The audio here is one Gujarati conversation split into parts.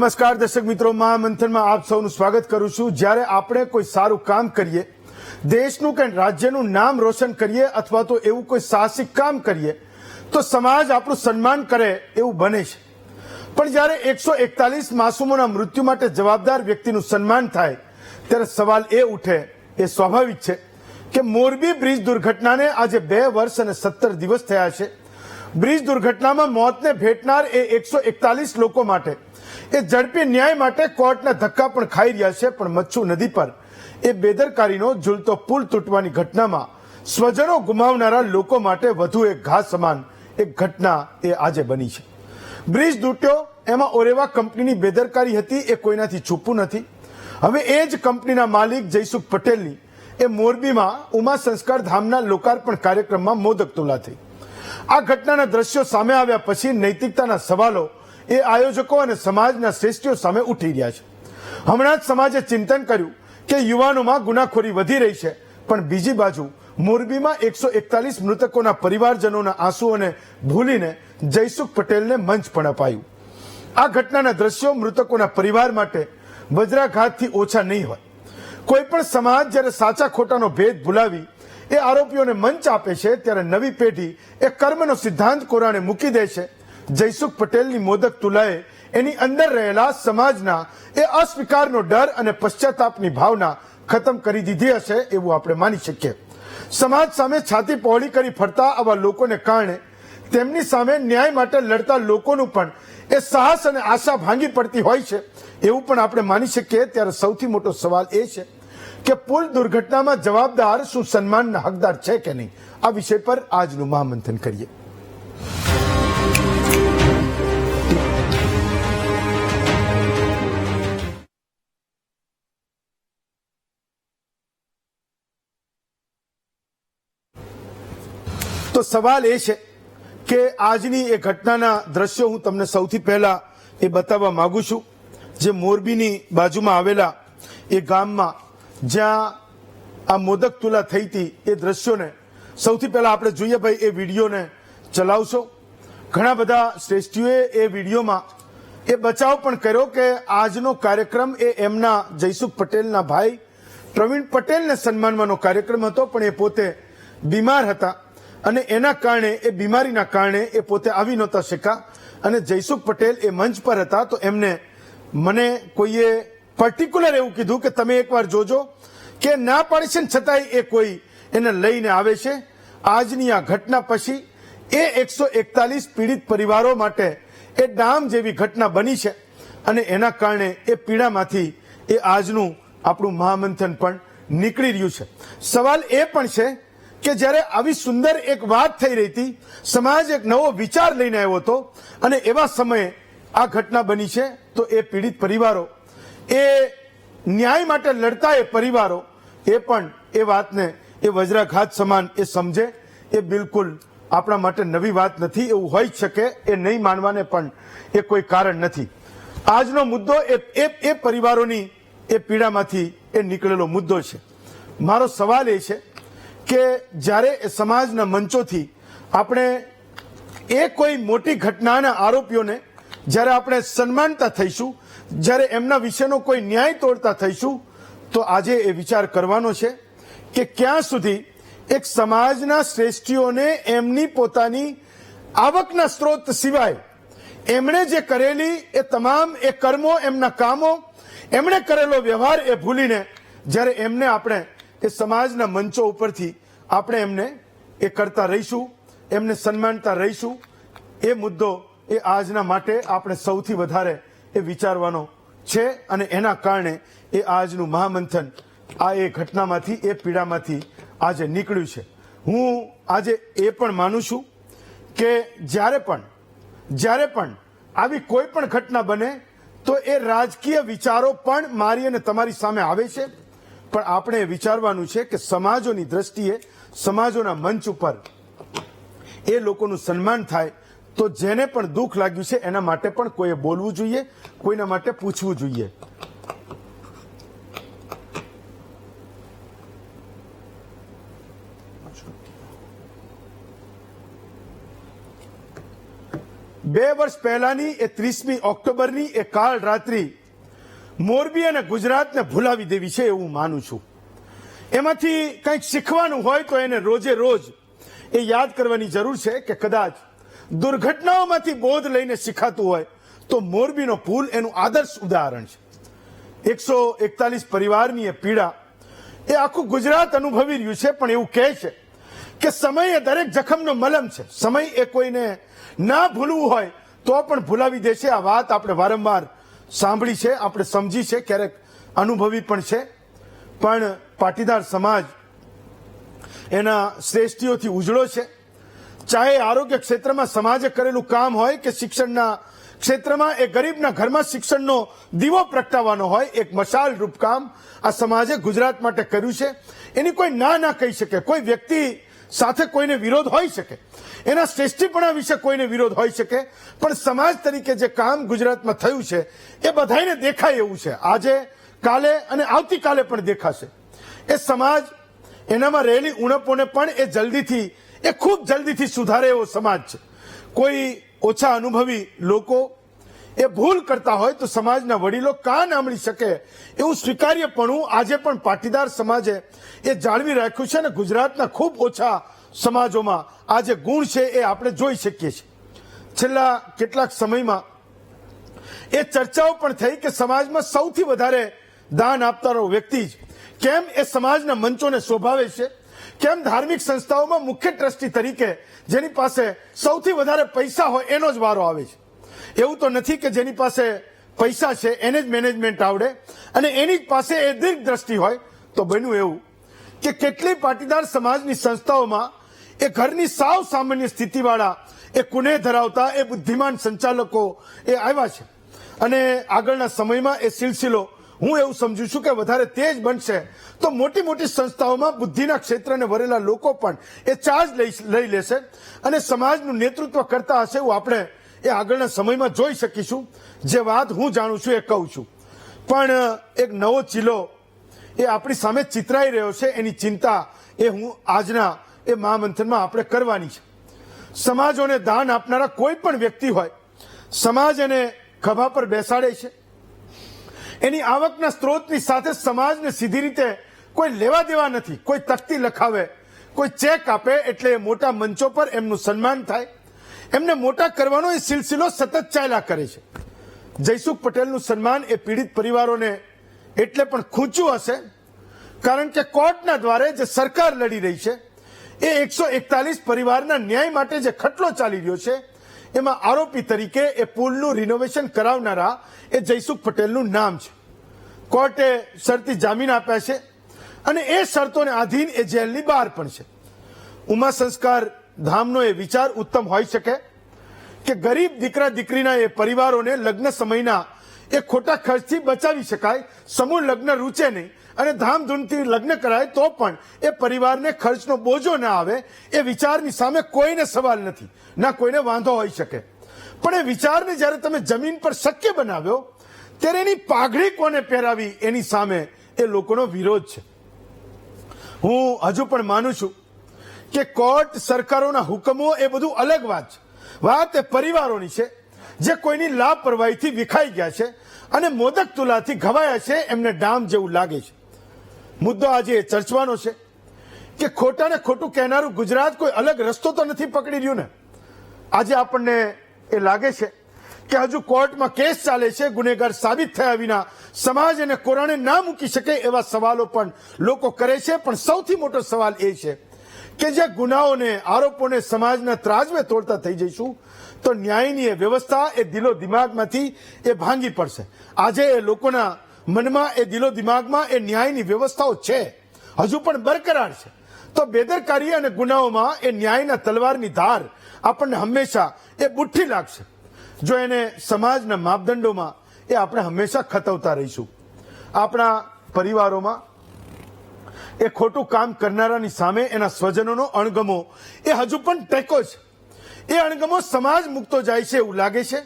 નમસ્કાર દર્શક મિત્રો, મહામંથનમાં આપ સૌનું સ્વાગત કરું છું। જ્યારે આપણે કોઈ સારું કામ કરીએ, દેશનું કે રાજ્યનું નામ રોશન કરીએ અથવા તો એવું કોઈ સાહસિક કામ કરીએ તો સમાજ આપણું સન્માન કરે એવું બને છે। પણ જ્યારે 141 માસૂમોના મૃત્યુ માટે જવાબદાર વ્યક્તિનું સન્માન થાય ત્યારે સવાલ એ ઉઠે, એ સ્વાભાવિક છે કે મોરબી બ્રિજ દુર્ઘટનાને આજે 2 વર્ષ અને 17 દિવસ થયા છે। બ્રિજ દુર્ઘટનામાં મોતને ભેટનાર એ 141 લોકો માટે એ ઝડપી ન્યાય માટે કોર્ટના ધક્કા પણ ખાઈ રહ્યા છે। પણ મચ્છુ નદી પર એ બેદરકારીનો ઝૂલતો પુલ તૂટવાની ઘટનામાં સ્વજનો ગુમાવનારા લોકો માટે વધુ એક ઘા સમાન એક ઘટના એ આજે બની છે। બ્રિજ તૂટ્યો એમાં ઓરેવા કંપનીની બેદરકારી હતી એ કોઈનાથી છુપું નથી। હવે એ જ કંપનીના માલિક જયસુખ પટેલની એ મોરબીમાં ઉમા સંસ્કાર ધામના લોકાર્પણ કાર્યક્રમમાં મોદક તુલા થઈ। આ ઘટનાના દ્રશ્યો સામે આવ્યા પછી નૈતિકતાના સવાલો એ આયોજકો અને સમાજના શ્રેષ્ઠીઓ સામે ઉઠી રહ્યા છે। હમણાં જ સમાજે ચિંતન કર્યું કે યુવાનોમાં ગુનાખોરી વધી રહી છે, પણ બીજી બાજુ મોરબીમાં 141 મૃતકોના પરિવારજનોના આંસુઓને ભૂલીને જયસુખ પટેલને મંચ પણ અપાયું। આ ઘટનાના દ્રશ્યો મૃતકોના પરિવાર માટે વજ્રાઘાતથી ઓછા નહીં હોય। કોઈ પણ સમાજ જ્યારે સાચા ખોટાનો ભેદ ભૂલાવી એ આરોપીઓને મંચ આપે છે ત્યારે નવી પેઢી એ કર્મનો સિદ્ધાંત કોરાણે મૂકી દે છે। જયસુખ પટેલની મોદક તુલાએ એની અંદર રહેલા સમાજના એ અસ્વીકારનો ડર અને પશ્ચાતાપની ભાવના ખતમ કરી દીધી હશે એવું આપણે માની શકીએ। સમાજ સામે છાતી પહોળી કરી ફરતા આવા લોકોને કારણે તેમની સામે ન્યાય માટે લડતા લોકોનું પણ એ સાહસ અને આશા ભાંગી પડતી હોય છે એવું પણ આપણે માની શકીએ। ત્યારે સૌથી મોટો સવાલ એ છે કે પુલ દુર્ઘટનામાં જવાબદાર શું સન્માનના હકદાર છે કે નહીં? આ વિષય પર આજનું મહામંથન કરીએ। તો સવાલ એ છે કે આજની એ ઘટનાના દ્રશ્યો હું તમને સૌથી પહેલા એ બતાવવા માંગુ છું, જે મોરબીની બાજુમાં આવેલા એ ગામમાં જ્યાં આ મોદક તુલા થઈ હતી એ દ્રશ્યોને સૌથી પહેલા આપણે જોઈએ। ભાઈ એ વિડીયોને ચલાવશો। ઘણા બધા શ્રેષ્ઠીઓએ એ વિડીયોમાં એ બચાવ પણ કર્યો કે આજનો કાર્યક્રમ એ એમના જયસુખ પટેલના ભાઈ પ્રવીણ પટેલને સન્માનવાનો કાર્યક્રમ હતો, પણ એ પોતે બીમાર હતા અને એના કારણે એ બીમારીના કારણે એ પોતે આવી નહોતા શક્યા અને જયસુખ પટેલ એ મંચ પર હતા। તો એમને મને કોઈએ પર્ટિક્યુલર એવું કીધું કે તમે એકવાર જોજો કે ના પાડે છે છતાંય એ કોઈ એને લઈને આવે છે। આજની આ ઘટના પછી એ 141 પીડિત પરિવારો માટે એ ડામ જેવી ઘટના બની છે અને એના કારણે એ પીડામાંથી એ આજનું આપણું મહામંથન પણ નીકળી રહ્યું છે। સવાલ એ પણ છે કે જ્યારે આવી સુંદર એક વાત થઈ રહી હતી, સમાજ એક નવો વિચાર લઈને આવ્યો હતો અને એવા સમયે આ ઘટના બની છે, તો એ પીડિત પરિવારો, એ ન્યાય માટે લડતા એ પરિવારો એ પણ એ વાતને એ વજ્રાઘાત સમાન એ સમજે। એ બિલકુલ આપણા માટે નવી વાત નથી, એવું હોઈ શકે, એ નહીં માનવાને પણ એ કોઈ કારણ નથી। આજનો મુદ્દો એ પરિવારોની એ પીડામાંથી એ નીકળેલો મુદ્દો છે। મારો સવાલ એ છે કે જ્યારે એ સમાજના મંચોથી આપણે એ કોઈ મોટી ઘટનાના આરોપીઓને જ્યારે આપણે સન્માનતા થઈશું, જ્યારે એમના વિશેનો કોઈ ન્યાય તોડતા થઈશું, તો આજે એ વિચાર કરવાનો છે કે ક્યાં સુધી એક સમાજના શ્રેષ્ઠીઓને એમની પોતાની આવકના સ્ત્રોત સિવાય એમણે જે કરેલી એ તમામ એ કર્મો, એમના કામો, એમણે કરેલો વ્યવહાર એ ભૂલીને જ્યારે એમને આપણે એ સમાજના મંચો ઉપરથી આપણે એમને એ કરતા રહીશું, એમને સન્માનતા રહીશું, એ મુદ્દો એ આજના માટે આપણે સૌથી વધારે એ વિચારવાનો છે અને એના કારણે એ આજનું મહામંથન આ એ ઘટનામાંથી, એ પીડામાંથી આજે નીકળ્યું છે। હું આજે એ પણ માનું છું કે જ્યારે પણ આવી કોઈ પણ ઘટના બને તો એ રાજકીય વિચારો પણ મારી અને તમારી સામે આવે છે, પણ આપણે એ વિચારવાનું છે કે સમાજોની દ્રષ્ટિએ, સમાજોના મંચ ઉપર એ લોકોનું સન્માન થાય તો જેને પણ દુઃખ લાગ્યું છે એના માટે પણ કોઈએ બોલવું જોઈએ, કોઈના માટે પૂછવું જોઈએ। 2 વર્ષ પહેલાની એ 30મી ઓક્ટોબરની એ કાળ રાત્રિ મોરબી અને ગુજરાતને ભૂલાવી દેવી છે એવું માનું છું. એમાંથી કંઈક શીખવાનું હોય તો એને રોજે રોજ એ યાદ કરવાની જરૂર છે કે કદાચ દુર્ઘટનાઓમાંથી બોધ લઈને શીખાતું હોય તો મોરબીનો પુલ એનું આદર્શ ઉદાહરણ છે. 141 પરિવારની એ પીડા એ આખું ગુજરાત અનુભવી રહ્યું છે, પણ એવું કહે છે કે સમય એ દરેક જખમનો મલમ છે. સમય એ કોઈને ના ભૂલવું હોય તો પણ ભૂલાવી દે છે. આ વાત આપણે વારંવાર સાંભળી છે, આપણે સમજી છે, ક્યારેક અનુભવી પણ છે. પણ પાટીદાર સમાજ એના શ્રેષ્ઠીઓથી ઉજળો છે. ચાહે આરોગ્ય ક્ષેત્રમાં સમાજે કરેલું કામ હોય કે શિક્ષણના ક્ષેત્રમાં એ ગરીબના ઘરમાં શિક્ષણનો દીવો પ્રગટાવવાનો હોય, એક મશાલ રૂપ કામ આ સમાજે ગુજરાત માટે કર્યું છે. એની કોઈ ના કહી શકે. કોઈ વ્યક્તિ સાથે કોઈને વિરોધ હોઈ શકે, એના શ્રેષ્ઠીપણા વિશે કોઈને વિરોધ હોઈ શકે, પણ સમાજ તરીકે જે કામ ગુજરાતમાં થયું છે એ બધાને દેખાય એવું છે. આજે, કાલે અને આવતીકાલે પણ દેખાશે. એ સમાજ એનામાં રહેલી ઉણપોને પણ એ ખૂબ જલ્દીથી સુધારે એવો સમાજ છે. કોઈ ઓછા અનુભવી લોકો એ ભૂલ કરતા હોય તો સમાજના વડીલો કાન આંબળી શકે એવું સ્વીકાર્યપણું આજે પણ પાટીદાર સમાજે એ જાળવી રાખ્યું છે. અને ગુજરાતના ખૂબ ઓછા સમાજોમાં આ જે ગુણ છે એ આપણે જોઈ શકીએ છીએ. છેલ્લા કેટલાક સમયમાં એ ચર્ચાઓ પણ થઈ કે સમાજમાં સૌથી વધારે દાન આપનારો વ્યક્તિ જ કેમ એ સમાજના મંચોને શોભાવે છે, કેમ ધાર્મિક સંસ્થાઓમાં મુખ્ય ટ્રસ્ટી તરીકે જેની પાસે સૌથી વધારે પૈસા હોય એનો જ વારો આવે છે. એવું તો નથી કે જેની પાસે પૈસા છે એને જ મેનેજમેન્ટ આવડે અને એની જ પાસે એ દીર્ઘ દ્રષ્ટિ હોય. તો બન્યું એવું કે કેટલી પાટીદાર સમાજની સંસ્થાઓમાં એ ઘરની સાવ સામાન્ય સ્થિતિવાળા એ કુનેહ ધરાવતા એ બુદ્ધિમાન સંચાલકો એ આવ્યા છે. અને આગળના સમયમાં એ સિલસિલો હું એવું સમજુ છું કે વધારે તેજ બનશે તો મોટી મોટી સંસ્થાઓમાં બુદ્ધિના ક્ષેત્રને વરેલા લોકો પણ એ ચાર્જ લઈ લેશે અને સમાજનું નેતૃત્વ કરતા હશે એવું આપણે એ આગળના સમયમાં જોઈ શકીશું. જે વાત હું જાણું છું એ કહું છું. પણ એક નવો ચીલો એ આપણી સામે ચિતરાઈ રહ્યો છે, એની ચિંતા એ હું આજના એ મહામંથનમાં આપણે કરવાની છે. સમાજોને દાન આપનારા કોઈ પણ વ્યક્તિ હોય, સમાજ એને ખભા પર બેસાડે છે. એની આવકના સ્ત્રોતની સાથે સમાજને સીધી રીતે કોઈ લેવા દેવા નથી. કોઈ તકતી લખાવે, કોઈ ચેક આપે એટલે મોટા મંચો પર એમનું સન્માન થાય. એમને મોટા કરવાનો એ સિલસિલો સતત ચાલ્યા કરે છે. જયસુખ પટેલનું સન્માન એ પીડિત પરિવારોને એટલે પણ ખૂંચ્યું હશે કારણ કે કોર્ટના દ્વારે જે સરકાર લડી રહી છે એ 141 પરિવારના ન્યાય માટે જે ખટલો ચાલી રહ્યો છે એમાં આરોપી તરીકે એ પુલનું રિનોવેશન કરાવનારા એ જયસુખ પટેલનું નામ છે. કોર્ટે શરતી જામીન આપ્યા છે અને એ શરતોને આધીન એ જેલની બહાર પણ છે. ઉમા સંસ્કાર ધામનો એ વિચાર ઉત્તમ હોઈ શકે કે ગરીબ દીકરા દીકરીના એ પરિવારોને લગ્ન સમયના એ ખોટા ખર્ચથી બચાવી શકાય. સમૂહ લગ્ન રૂચે નહીં અને ધામધૂમથી લગ્ન કરાય તો પણ એ પરિવારને ખર્ચનો બોજો ના આવે એ વિચારની સામે કોઈને સવાલ નથી, ના કોઈને વાંધો હોઈ શકે. પણ એ વિચારને જ્યારે તમે જમીન પર શક્ય બનાવ્યો ત્યારે એની પાઘડી કોને પહેરાવી એની સામે એ લોકોનો વિરોધ છે. હું હજુ પણ માનું છું કે કોર્ટ, સરકારોના હુકમો એ બધું અલગ વાત છે. વાત એ પરિવારોની છે જે કોઈની લાપરવાહીથી વિખાઈ ગયા છે અને મોદક તુલાથી ઘવાયા છે, એમને ડામ જેવું લાગે છે. મુદ્દો આજે ચર્ચવાનો છે કે ખોટાને ખોટું કહેનારું ગુજરાત કોઈ અલગ રસ્તો તો નથી પકડી રહ્યું ને. આજે આપણને એ લાગે છે કે હજુ કોર્ટમાં કેસ ચાલે છે, ગુનેગાર સાબિત થયા વિના સમાજ એને કોરાણે ના મૂકી શકે એવા સવાલો પણ લોકો કરે છે. પણ સૌથી મોટો સવાલ એ છે કે જે ગુનાઓને, આરોપોને સમાજના ત્રાજવે તોડતા થઈ જઈશું તો ન્યાયની એ વ્યવસ્થા એ દિલો દિમાગમાંથી એ ભાંગી પડશે. આજે એ લોકોના મનમાં, એ દિલો દિમાગમાં એ ન્યાયની વ્યવસ્થાઓ છે, હજુ પણ બરકરાર છે. તો બેદરકારી અને ગુનાઓમાં એ ન્યાયના તલવારની ધાર આપણને હંમેશા એ બુઠ્ઠી લાગશે જો એને સમાજના માપદંડોમાં એ આપણે હંમેશા ખતવતા રહીશું. આપણા પરિવારોમાં એ ખોટું કામ કરનારાની સામે એના સ્વજનોનો અણગમો એ હજુ પણ ટેકો છે. એ અણગમો સમાજ મૂકતો જાય છે એવું લાગે છે.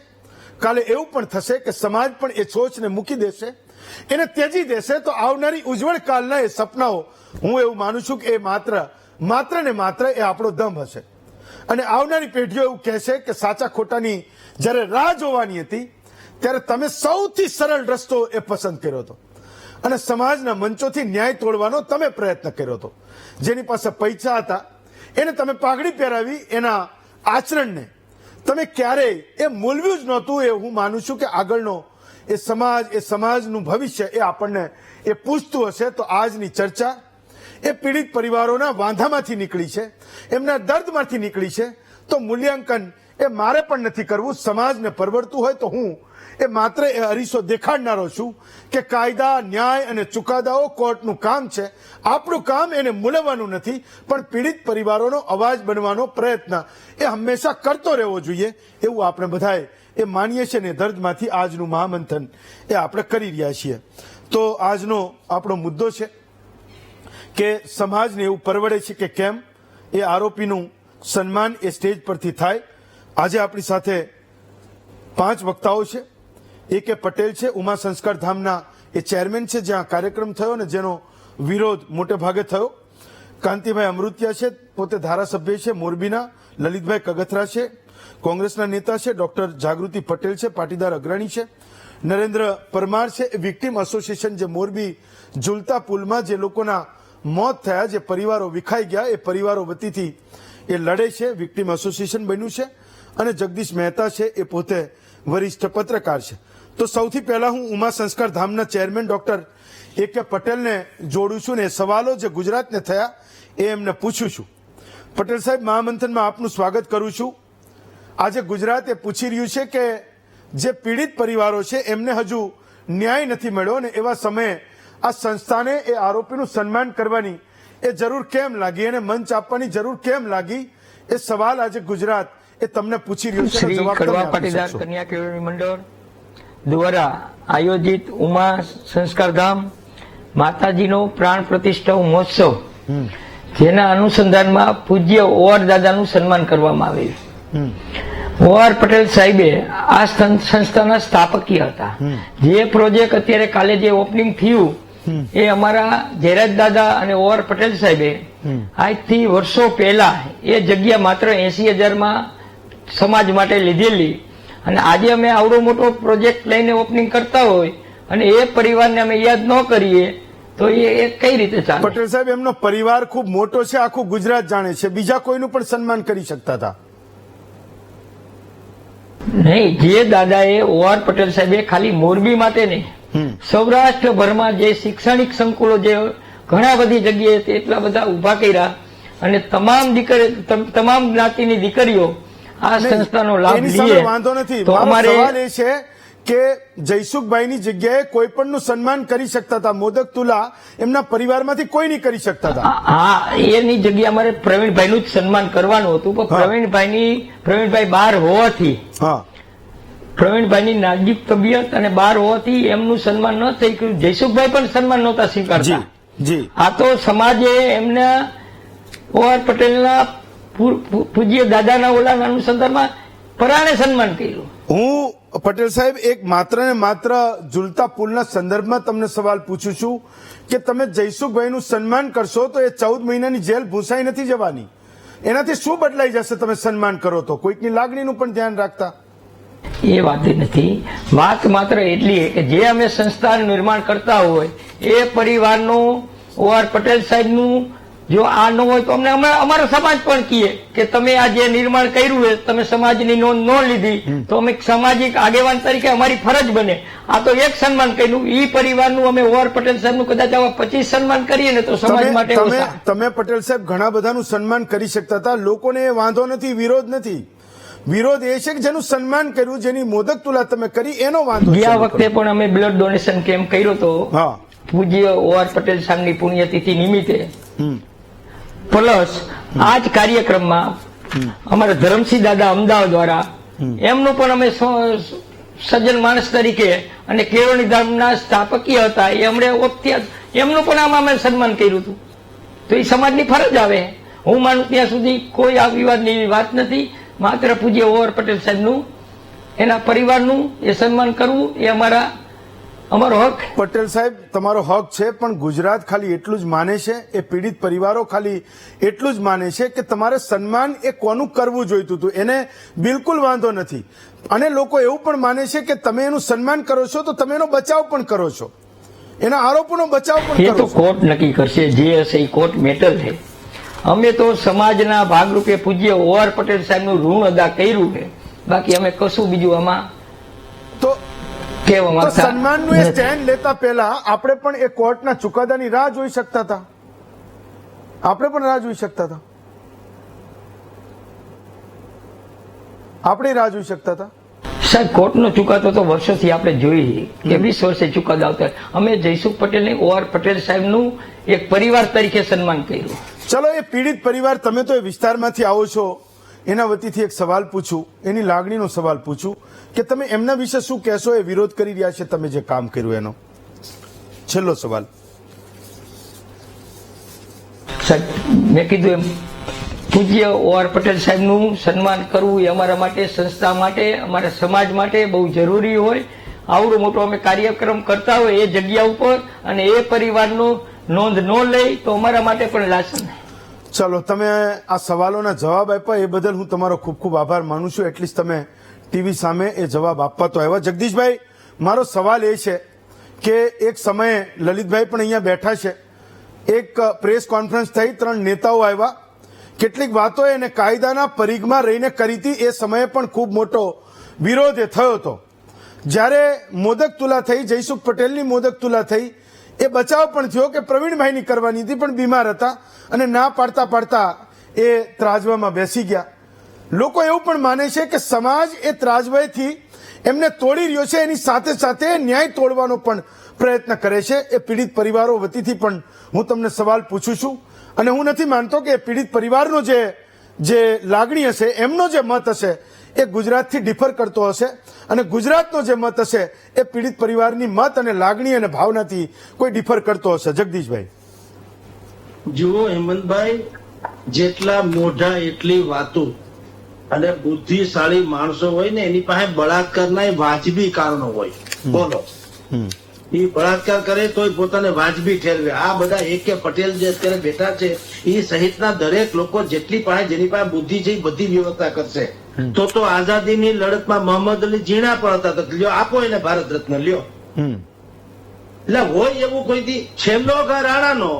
કાલે એવું પણ થશે કે સમાજ પણ એ સોચને મૂકી દેશે, એને ત્યજી દેશે તો આવનારી ઉજ્જવળ કાલના એ સપનાઓ, હું એવું માનું છું કે એ માત્ર ને માત્ર એ આપણો દમ હશે. અને આવનારી પેઢીઓ એવું કહેશે કે સાચા ખોટાની જ્યારે રાહ જોવાની હતી ત્યારે તમે સૌથી સરળ રસ્તો એ પસંદ કર્યો હતો અને સમાજના મંચોથી ન્યાય તોડવાનો તમે પ્રયત્ન કર્યો હતો. જેની પાસે પૈસા હતા એને તમે પાઘડી પહેરાવી, એના આચરણને તમે ક્યારેય એ મૂલવ્યું જ નહોતું. એ હું માનું છું કે આગળનો એ સમાજનું ભવિષ્ય એ આપણને એ પૂછતું હશે. તો આજની ચર્ચા એ પીડિત પરિવારોના વાંધામાંથી નીકળી છે, એમના દર્દમાંથી નીકળી છે. તો મૂલ્યાંકન એ મારે પણ નથી કરવું. સમાજને પરવડતું હોય તો હું એ માત્ર એ અરીસો દેખાડનારો છું કે કાયદા, ન્યાય અને ચુકાદાઓ કોર્ટનું કામ છે. આપણું કામ એને મૂલવવાનું નથી, પણ પીડિત પરિવારોનો અવાજ બનવાનો પ્રયત્ન એ હંમેશા કરતો રહેવો જોઈએ એવું આપણે બધાએ એ માનીએ છીએ ને દર્દમાંથી આજનું મહામંથન એ આપણે કરી રહ્યા છીએ. તો આજનો આપણો મુદ્દો છે કે સમાજને એવું પરવડે છે કે કેમ એ આરોપીનું સન્માન એ સ્ટેજ પરથી થાય. આજે આપણી સાથે 5 વક્તાઓ છે. એ પટેલ છે, ઉમા સંસ્કાર ધામના એ ચેરમેન છે જ્યાં કાર્યક્રમ થયો ને જેનો વિરોધ મોટે ભાગે થયો. કાંતિભાઈ અમૃતિયા છે, પોતે ધારાસભ્ય છે મોરબીના. લલિતભાઈ કગથરા છે, કોંગ્રેસના નેતા છે. ડોક્ટર જાગૃતિ પટેલ છે, પાટીદાર અગ્રણી છે. નરેન્દ્ર પરમાર છે, વિક્ટીમ એસોસિએશન જે મોરબી ઝુલતા પુલમાં જે લોકોના મોત થયા, જે પરિવારો વિખાઈ ગયા, એ પરિવારો વતીથી એ લડે છે, વિક્ટીમ એસોસિએશન બન્યું છે. અને જગદીશ મહેતા છે, એ પોતે વરિષ્ઠ પત્રકાર છે. તો સૌથી પહેલા હું ઉમા સંસ્કાર ધામના ચેરમેન ડોક્ટર એ પટેલને જોડું છું ને એ સવાલો જે ગુજરાતને થયા એ એમને પૂછું છું. પટેલ સાહેબ, મહામંથનમાં આપનું સ્વાગત કરું છું. આજે ગુજરાત એ પૂછી રહ્યું છે કે જે પીડિત પરિવારો છે એમને હજુ ન્યાય નથી મળ્યો ને એવા સમયે આ સંસ્થાને એ આરોપીનું સન્માન કરવાની એ જરૂર કેમ લાગી, એને મંચ આપવાની જરૂર કેમ લાગી, એ સવાલ આજે ગુજરાત એ તમને પૂછી રહ્યું છે. શ્રી કડવા પાટીદાર કન્યા કેળવણી મંડળ દ્વારા આયોજિત ઉમા સંસ્કાર ધામ માતાજીનો પ્રાણ પ્રતિષ્ઠા મહોત્સવ, જેના અનુસંધાનમાં પૂજ્ય ઓઆર દાદાનું સન્માન કરવામાં આવ્યું. ઓઆર પટેલ સાહેબે આ સંસ્થાના સ્થાપકીય હતા. જે પ્રોજેક્ટ અત્યારે કાલે જે ઓપનિંગ થયું એ અમારા જયરાજ દાદા અને ઓઆર પટેલ સાહેબે આજથી વર્ષો પહેલા એ જગ્યા માત્ર 80,000માં સમાજ માટે લીધેલી. અને આજે અમે આવડો મોટો પ્રોજેક્ટ લઈને ઓપનિંગ કરતા હોય અને એ પરિવારને અમે યાદ ન કરીએ તો એ કઈ રીતે ચાલે? પટેલ સાહેબ, એમનો પરિવાર ખૂબ મોટો છે, આખું ગુજરાત જાણે છે. બીજા કોઈનું પણ સન્માન કરી શકતા હતા નહીં. જે દાદાએ ઓઆર પટેલ સાહેબે ખાલી મોરબી માટે નહીં, સૌરાષ્ટ્રભરમાં જે શૈક્ષણિક સંકુલો જે ઘણા બધી જગ્યાએ એટલા બધા ઉભા કર્યા અને તમામ જ્ઞાતિની દીકરીઓ આ સંસ્થાનો લાભ લઈએ. વાંધો નથી. તો અમારે સવાલ એ છે કે જયસુખભાઈની જગ્યાએ કોઈ પણનું સન્માન કરી શકતા હતા. મોદક તુલા એમના પરિવારમાંથી કોઈ નહીં કરી શકતા હતા. હા, એની જગ્યાએ અમારે પ્રવીણભાઈનું જ સન્માન કરવાનું હતું, પણ પ્રવીણભાઈ બહાર હોવાથી, પ્રવીણભાઈની નાજુક તબિયત અને બહાર હોવાથી એમનું સન્માન ન થઈ ગયું. જયસુખભાઈ પણ સન્માન નહોતા સ્વીકારતા. આ તો સમાજે એમના ઓઆર પટેલના પૂજ્ય દાદાના ઓલાના અનુસંધાનમાં પરાણે સન્માન કર્યું. હું પટેલ સાહેબ એક માત્ર ને માત્ર ઝુલતા પુલના સંદર્ભમાં તમને સવાલ પૂછું છું કે તમે જયસુખભાઈનું સન્માન કરશો તો એ 14 મહિનાની જેલ ભૂસાઈ નથી જવાની. એનાથી શું બદલાઈ જશે તમે સન્માન કરો તો? કોઈકની લાગણીનું પણ ધ્યાન રાખતા? એ વાત નથી. વાત માત્ર એટલી કે જે અમે સંસ્થાનું નિર્માણ કરતા હોય એ પરિવારનું, ઓઆર પટેલ સાહેબનું જો આ ન હોય તો અમને અમારો સમાજ પણ કહે કે તમે આ જે નિર્માણ કર્યું છે તમે સમાજની નોંધ ન લીધી તો અમે સામાજિક આગેવાન તરીકે અમારી ફરજ બને. આ તો એક સન્માન કર્યું, એ પરિવારનું અમે ઓઆર પટેલ સાહેબનું કદાચ આવા 25 સન્માન કરીએ ને તો સમાજ માટે તમે પટેલ સાહેબ ઘણા બધાનું સન્માન કરી શકતા હતા. લોકોને એ વાંધો નથી, વિરોધ નથી. વિરોધ એ છે કે જેનું સન્માન કર્યું, જેની મોદક તુલા તમે કરી એનો વાંધો. ગયા વખતે પણ અમે બ્લડ ડોનેશન કેમ્પ કર્યો હતો પૂજ્ય ઓઆર પટેલ સાહેબની પુણ્યતિથિ નિમિત્તે. પ્લસ આ જ કાર્યક્રમમાં અમારા ધરમસિંહ દાદા અમદાવાદ દ્વારા એમનું પણ અમે સજ્જન માણસ તરીકે અને કેળવણી ધામના સ્થાપકીય હતા, એમનું પણ આમાં અમે સન્માન કર્યું હતું. તો એ સમાજની ફરજ આવે. હું માનું ત્યાં સુધી કોઈ આ વિવાદની વાત નથી. માત્ર પૂજ્ય ઓઆર પટેલ સાહેબનું, એના પરિવારનું એ સન્માન કરવું એ અમારા અમારો હક. પટેલ સાહેબ, તમારો હક છે, પણ ગુજરાત ખાલી એટલું જ માને છે, એ પીડિત પરિવારો ખાલી એટલું જ માને છે કે તમારે સન્માન એ કોનું કરવું જોઈતું હતું, એને બિલકુલ વાંધો નથી. અને લોકો એવું પણ માને છે કે તમે એનું સન્માન કરો છો તો તમે એનો બચાવ પણ કરો છો, એના આરોપોનો બચાવ પણ એ કરો તો છો. કોર્ટ નક્કી કરશે, જે હશે એ કોર્ટ મેટર છે. અમે તો સમાજના ભાગરૂપે પૂજ્ય OR પટેલ સાહેબનું ઋણ અદા કર્યું છે, બાકી અમે કશું બીજું આમાં તો કહેવા તો માંગતા સન્માનનું એ નથી. સ્ટેન્ડ લેતા પહેલા આપણે પણ એ કોર્ટના ચુકાદાની રાહ જોઈ શકતા હતા, આપણે પણ રાહ જોઈ શકતા હતા, આપણે રાહ જોઈ શકતા હતા. સાહેબ, કોર્ટનો ચુકાદો તો વર્ષોથી આપણે જોઈએ કે 20 વર્ષે ચુકાદો આવતા. અમે જયસુખ પટેલને OR પટેલ સાહેબનું એક પરિવાર તરીકે સન્માન કર્યું. ચલો, એ પીડિત પરિવાર, તમે તો એ વિસ્તારમાંથી આવો છો, એના વતીથી એક સવાલ પૂછું, એની લાગણીનો સવાલ પૂછું કે તમે એમના વિશે શું કહેશો? એ વિરોધ કરી રહ્યા છે તમે જે કામ કર્યું એનો. છેલ્લો સવાલ. સાહેબ, મેં કીધું એમ પૂજ્ય OR પટેલ સાહેબનું સન્માન કરવું એ અમારા માટે, સંસ્થા માટે, અમારા સમાજ માટે બહુ જરૂરી હોય. આવડો મોટો અમે કાર્યક્રમ કરતા હોય એ જગ્યા ઉપર અને એ પરિવારનો નોંધ ન લઈ તો અમારા માટે પણ લાછન. ચલો, તમે આ સવાલોના જવાબ આપ્યા એ બદલ હું તમારો ખૂબ ખૂબ આભાર માનું છું. એટલીસ્ટ તમે ટીવી સામે એ જવાબ આપવા તો આવ્યા. જગદીશભાઈ, મારો સવાલ એ છે કે એક સમયે લલિતભાઈ પણ અહીંયા બેઠા છે, એક પ્રેસ કોન્ફરન્સ થઈ, 3 નેતાઓ આવ્યા, કેટલીક વાતો એને કાયદાના પરિઘમાં રહીને કરી હતી. એ સમયે પણ ખૂબ મોટો વિરોધ એ થયો હતો. જ્યારે મોદક તુલા થઈ, જયસુખ પટેલની મોદક તુલા થઈ, એ બચાવ પણ થયો કે પ્રવીણભાઈની કરવાની હતી પણ બીમાર હતા અને ના પાડતા પાડતા એ ત્રાજવામાં બેસી ગયા. લોકો એવું પણ માને છે કે સમાજ એ ત્રાજવાઈથી એમને તોડી રહ્યો છે, એની સાથે સાથે ન્યાય તોડવાનો પણ પ્રયત્ન કરે છે. એ પીડિત પરિવારો વતીથી પણ હું તમને સવાલ પૂછું છું અને હું નથી માનતો કે પીડિત પરિવારનો જે લાગણી હશે, એમનો જે મત હશે એ ગુજરાતથી ડિફર કરતો હશે અને ગુજરાતનો જે મત હશે એ પીડિત પરિવારની મત અને લાગણી અને ભાવનાથી કોઈ ડિફર કરતો હશે. જગદીશભાઈ. જુઓ હેમંતભાઈ, જેટલા મોઢા એટલી વાતો, અને બુદ્ધિશાળી માણસો હોય ને એની પાસે બળાત્કારના વાજબી કારણો હોય. બોલો, એ બળાત્કાર કરે તોય પોતાને વાજબી ઠેરવે. આ બધા AK પટેલ જે અત્યારે બેઠા છે એ સહિતના દરેક લોકો જેટલી પાસે જેની પાસે બુદ્ધિ છે એ બધી વ્યવસ્થા કરશે. તો આઝાદીની લડતમાં મોહમ્મદ અલી ઝીણા પણ હતા, તો લ્યો આપો એને ભારત રત્ન લ્યો. એટલે હોય એવું કોઈ દી છેલ્લો ઘર રાણાનો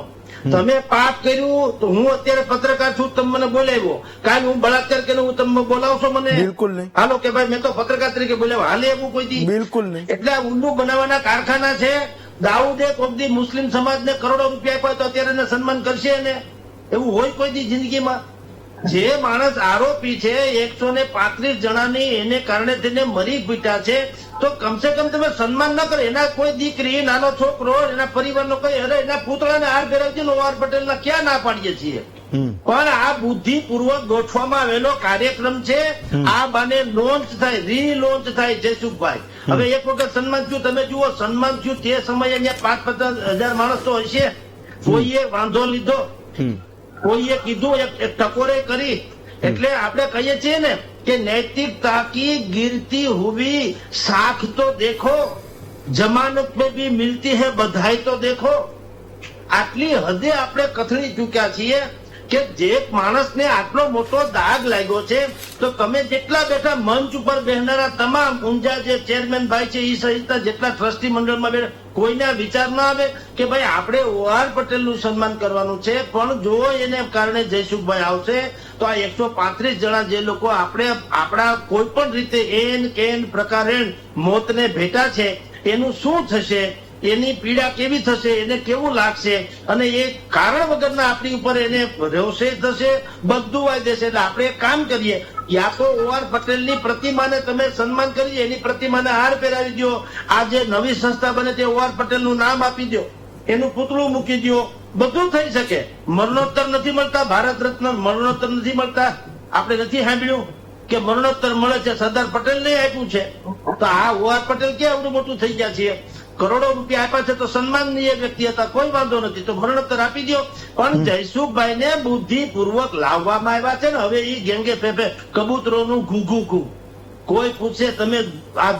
તમે પાપ કર્યું તો હું અત્યારે પત્રકાર છું, તમે મને બોલાવ્યો, કાલ હું બળાત્કાર કરીને હું તમને બોલાવશો મને? બિલકુલ નહીં. હાલો કે ભાઈ મેં તો પત્રકાર તરીકે બોલાવ્યો, હાલે એવું કોઈ દી? બિલકુલ નહીં. એટલે આ ઊંડું બનાવવાના કારખાના છે. દાઉદે કોઈ દી મુસ્લિમ સમાજને કરોડો રૂપિયા આપ્યા તો અત્યારે એને સન્માન કરશે એને? એવું હોય કોઈ દી જિંદગીમાં? જે માણસ આરોપી છે 135 જણાની એને કારણે તેને મરી પીટા છે, તો કમસે કમ તમે સન્માન ન કરો. એના કોઈ દીકરી, નાનો છોકરો, એના પરિવારનો કઈ, અરે એના પૂતળાને હાર પહેરાવજો ને OR પટેલના ક્યાં ના પાડીએ છીએ? પણ આ બુદ્ધિપૂર્વક ગોઠવામાં આવેલો કાર્યક્રમ છે. આ બાને લોન્ચ થાય, રીલોન્ચ થાય. જયસુખભાઈ, હવે એક વખત સન્માન થયું, તમે જુઓ સન્માન થયું તે સમયે અહીંયા 5-50 હજાર માણસ તો હશે. કોઈએ વાંધો લીધો, કોઈએ કીધું, એક ટકોરે કરી. એટલે આપણે કહીએ છીએ ને કે नैतिकता की गिरती हुई साख तो देखो, जमानत में भी मिलती है बधाई तो देखो. આટલી હદે આપણે કથળી ચૂક્યા છીએ કે જે માણસને આટલો મોટો દાગ લાગ્યો છે, તો તમે જેટલા બેઠા મંચ ઉપર બેસનારા તમામ ઊંઝા જે ચેરમેન ભાઈ છે એ સહિતના જેટલા ટ્રસ્ટી મંડળમાં બેઠા, કોઈને વિચાર ના આવે કે ભાઈ આપણે OR પટેલનું સન્માન કરવાનું છે, પણ જો એને કારણે જયસુખભાઈ આવશે તો આ 135 જણા જે લોકો આપણા કોઈ પણ રીતે એન કેન પ્રકારે મોતને ભેટા છે, એનું શું થશે, એની પીડા કેવી થશે, એને કેવું લાગશે, અને એ કારણ વગરના આપણી ઉપર એને રોષે થશે, બધું વાય દેશે. એટલે આપણે એક કામ કરીએ, યા તો OR પટેલની પ્રતિમાને તમે સન્માન કરી, એની પ્રતિમાને હાર પહેરાવી દો, આ જે નવી સંસ્થા બને તે OR પટેલનું નામ આપી દો, એનું પૂતળું મૂકી દો, બધું થઈ શકે. મરણોત્તર નથી મળતા, ભારત રત્ન મરણોત્તર નથી મળતા. આપણે નથી સાંભળ્યું કે મરણોત્તર મળે છે, સરદાર પટેલ ને આપ્યું છે, તો આ OR પટેલ ક્યાં આવડું મોટું થઈ ગયા છે? કરોડો રૂપિયા આપ્યા છે તો સન્માનનીય વ્યક્તિ હતા, કોઈ વાંધો નથી, તો મરણોત્તર આપી દો. પણ જયસુખભાઈ ને બુદ્ધિપૂર્વક લાવવામાં આવ્યા છે ને, હવે એ ગેંગે ફેફે કબૂતરોનું ઘૂઘું કોઈ પૂછે તમે આ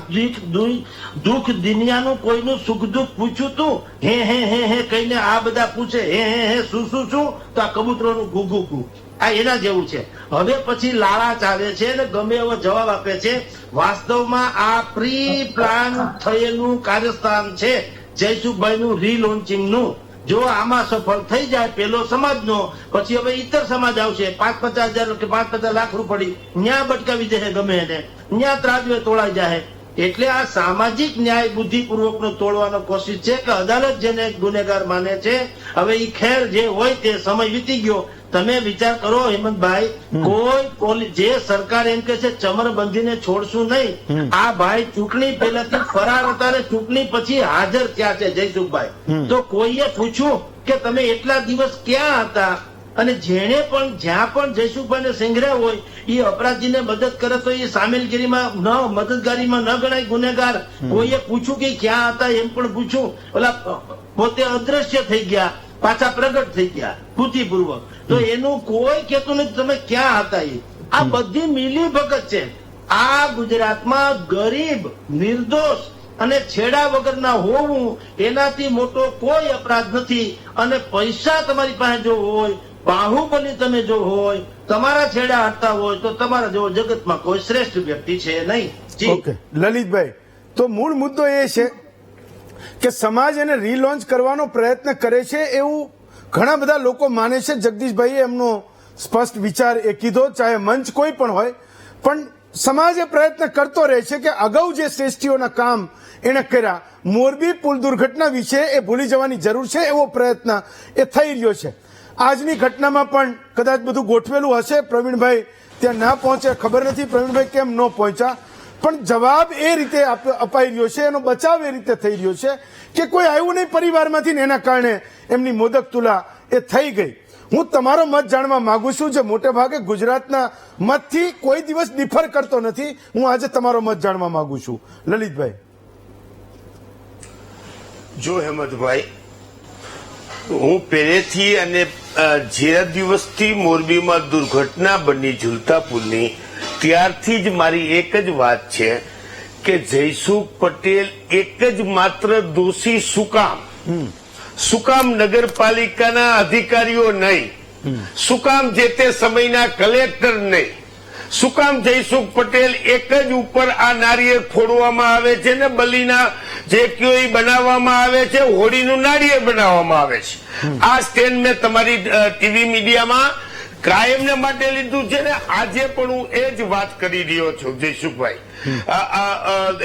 દુઃખ દુનિયાનું કોઈનું સુખ દુઃખ પૂછ્યું તું હે કહીને આ બધા પૂછે હે શું તો આ કબૂતરોનું ઘૂઘુ આ એના જેવું છે. હવે પછી લાળા ચાલે છે ને ગમે એવો જવાબ આપે છે. વાસ્તવમાં આ પ્રી પ્લાન થયેલું કાર્યસ્થાન છે જયસુખભાઈનું રીલોન્ચિંગનું. જો આમાં સફળ થઈ જાય પેલો સમાજનો, પછી હવે ઇતર સમાજ આવશે 50,000 કે 50 લાખ રૂપિયા ન્યા બટકાવી દે ગમે એને, ન્યા ત્રાજવે તોડાઈ જાય. એટલે આ સામાજિક ન્યાય બુદ્ધિપૂર્વકનો તોડવાનો કોશિશ છે કે અદાલત જેને ગુનેગાર માને છે. હવે એ ખેર જે હોય તે સમય વીતી ગયો. તમે વિચાર કરો હેમંતભાઈ, કોઈ જે સરકાર એમ કે છે ચમરબંધીને છોડશું નહીં, આ ભાઈ ચૂંટણી પહેલાથી ફરાર હતા ને ચૂંટણી પછી હાજર થયા છે જયસુખભાઈ. તો કોઈએ પૂછ્યું કે તમે એટલા દિવસ ક્યાં હતા? અને જેને પણ જ્યાં પણ જયસુખભાઈને સંગ્રહ હોય એ અપરાધીને મદદ કરે તો એ સામેલગીરીમાં મદદગારીમાં ન ગણાય ગુનેગાર. કોઈએ પૂછ્યું કે ક્યાં હતા એમ પણ પૂછ્યું? ઓલા પોતે અદ્રશ્ય થઈ ગયા, પાછા પ્રગટ થઈ ગયા બુદ્ધિપૂર્વક. તો એનું કોઈ કહેતું નથી તમે ક્યાં હતા. આ બધી મિલી ભગત છે. આ ગુજરાતમાં ગરીબ, નિર્દોષ અને છેડા વગરના હોવું એનાથી મોટો કોઈ અપરાધ નથી. અને પૈસા તમારી પાસે જો હોય, બાહુબલી તમે જો હોય, તમારા છેડા હટતા હોય તો તમારા જેવો જગતમાં કોઈ શ્રેષ્ઠ વ્યક્તિ છે નહીં. ઓકે લલિતભાઈ, તો મૂળ મુદ્દો એ છે કે સમાજ એને રીલોન્ચ કરવાનો પ્રયત્ન કરે છે એવું ઘણા બધા લોકો માને છે. જગદીશભાઈએ એમનો સ્પષ્ટ વિચાર એ કીધો, ચાહે મંચ કોઈ પણ હોય, પણ સમાજ એ પ્રયત્ન કરતો રહે છે કે અગાઉ જે શ્રેષ્ઠીઓના કામ એને કર્યા, મોરબી પુલ દુર્ઘટના વિશે એ ભૂલી જવાની જરૂર છે એવો પ્રયત્ન એ થઈ રહ્યો છે. આજની ઘટનામાં પણ કદાચ બધું ગોઠવેલું હશે. પ્રવીણભાઈ ત્યાં ના પહોંચે, ખબર નથી પ્રવીણભાઈ કેમ ન પહોંચ્યા, પણ જવાબ એ રીતે અપાઈ રહ્યો છે, એનો બચાવ એ રીતે થઈ રહ્યો છે કે કોઈ આવ્યું નહીં પરિવારમાંથી ને એના કારણે એમની મોદક તુલા એ થઈ ગઈ. હું તમારો મત જાણવા માંગુ છું, જે મોટે ભાગે ગુજરાતના મતથી કોઈ દિવસ ડિફર કરતો નથી. હું આજે તમારો મત જાણવા માંગુ છું. લલિતભાઈ. જો હેમંતભાઈ, હું પહેલેથી અને જે દિવસથી મોરબીમાં દુર્ઘટના બની ઝુલતા પુલની, ત્યારથી જ મારી એક જ વાત છે કે જયસુખ પટેલ એક જ માત્ર દોષી. શું કામ નગરપાલિકાના અધિકારીઓ નહીં? શું કામ જે તે સમયના કલેક્ટર નહીં? શું કામ જયસુખ પટેલ એક જ ઉપર આ નારિયેળ ફોડવામાં આવે છે ને બલીના જે કયો એ બનાવવામાં આવે છે, હોળીનું નારિયેળ બનાવવામાં આવે છે. આ સ્ટેન્ડ મેં તમારી ટીવી મીડિયામાં કાયમને માટે લીધું છે ને આજે પણ હું એ જ વાત કરી રહ્યો છું. જયસુખભાઈ,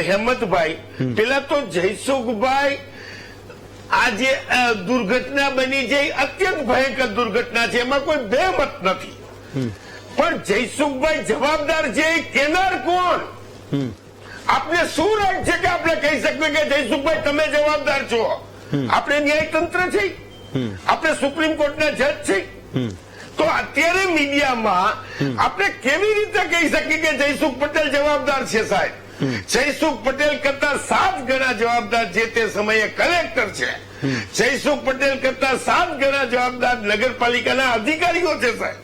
હેમંતભાઈ, પેલા તો જયસુખભાઈ આ જે દુર્ઘટના બની છે અત્યંત ભયંકર દુર્ઘટના છે, એમાં કોઈ બે મત નથી. પણ જયસુખભાઈ જવાબદાર છે એ કેનાર કોણ? આપણે શું રાઈટ છે કે આપણે કહી શકીએ કે જયસુખભાઈ તમે જવાબદાર છો? આપણે ન્યાયતંત્ર છે, આપણે સુપ્રીમ કોર્ટના જજ છે. તો અત્યારે મીડિયામાં આપણે કેવી રીતે કહી શકીએ કે જયસુખ પટેલ જવાબદાર છે? સાહેબ, જયસુખ પટેલ કરતા 7 ગણા જવાબદાર જે તે સમયે કલેક્ટર છે. જયસુખ પટેલ કરતા 7 ગણા જવાબદાર નગરપાલિકાના અધિકારીઓ છે સાહેબ.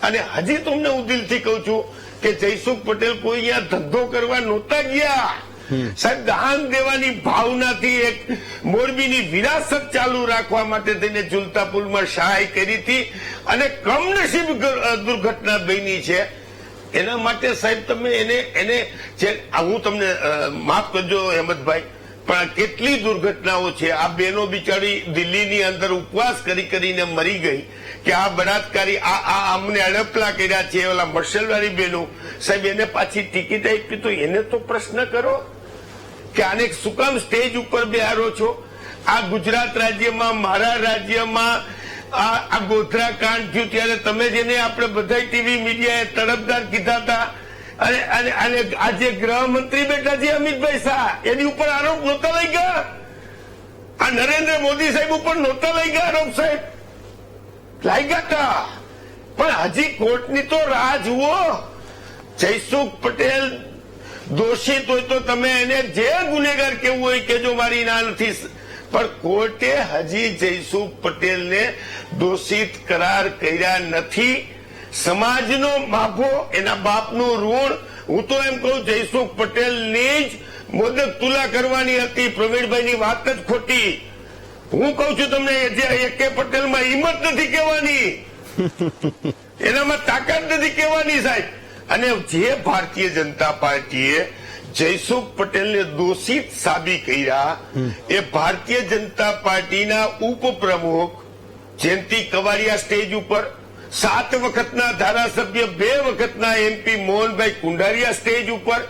અને હજી તમને હું દિલથી કહું છું કે જયસુખ પટેલ કોઈ અહીંયા ધંધો કરવા નહોતા ગયા સાહેબ. દાન દેવાની ભાવનાથી એક મોરબીની વિરાસત ચાલુ રાખવા માટે થઈને ઝુલતા પુલમાં સહાય કરી હતી અને કમનસીબ દુર્ઘટના બની છે. એના માટે સાહેબ તમે એને હું તમને માફ કરજો હેમંતભાઈ, પણ કેટલી દુર્ઘટનાઓ છે. આ બહેનો બિચારી દિલ્હીની અંદર ઉપવાસ કરીને મરી ગઈ કે આ બળાત્કારી અમને અડપલા કર્યા છે, ઓલા મર્શલવાળી બહેનો સાહેબ, એને પાછી ટિકિટ આપી. તો એને તો પ્રશ્ન કરો કે આને શું કામ સ્ટેજ ઉપર બેહારો છો? આ ગુજરાત રાજ્યમાં, મારા રાજ્યમાં આ ગોધરા કાંડ થયું ત્યારે તમે જેને આપણે બધા ટીવી મીડિયાએ તરફદાર કીધા હતા, અને આજે ગૃહમંત્રી બેઠા છે અમિતભાઈ શાહ, એની ઉપર આરોપ નહોતા લઈ ગયા? આ નરેન્દ્ર મોદી સાહેબ ઉપર નહોતા લઈ ગયા આરોપ? સાહેબ લાગ્યા હતા, પણ હજી કોર્ટની તો રાહ જુઓ. જયસુખ પટેલ દોષિત હોય તો તમે એને જે ગુનેગાર કેવું હોય કેજો, મારી ના નથી. પણ કોર્ટે હજી જયસુખ પટેલને દોષિત કરાર કર્યા નથી. સમાજનો માફો, એના બાપનું ઋણ હું તો એમ કહું જયસુખ પટેલની જ મોદક તુલા કરવાની હતી. પ્રવીણભાઈની વાત જ ખોટી. હું કઉ છું તમને કે પટેલમાં હિંમત નથી કહેવાની, એનામાં તાકાત નથી કહેવાની સાહેબ. અને જે ભારતીય જનતા પાર્ટીએ જયસુખ પટેલને દોષિત સાબિત કર્યા એ ભારતીય જનતા પાર્ટીના ઉપપ્રમુખ જયંતિ કવાડિયા સ્ટેજ ઉપર, 7 વખતના ધારાસભ્ય, 2 વખતના MP મોહનભાઈ કુંડારિયા સ્ટેજ ઉપર,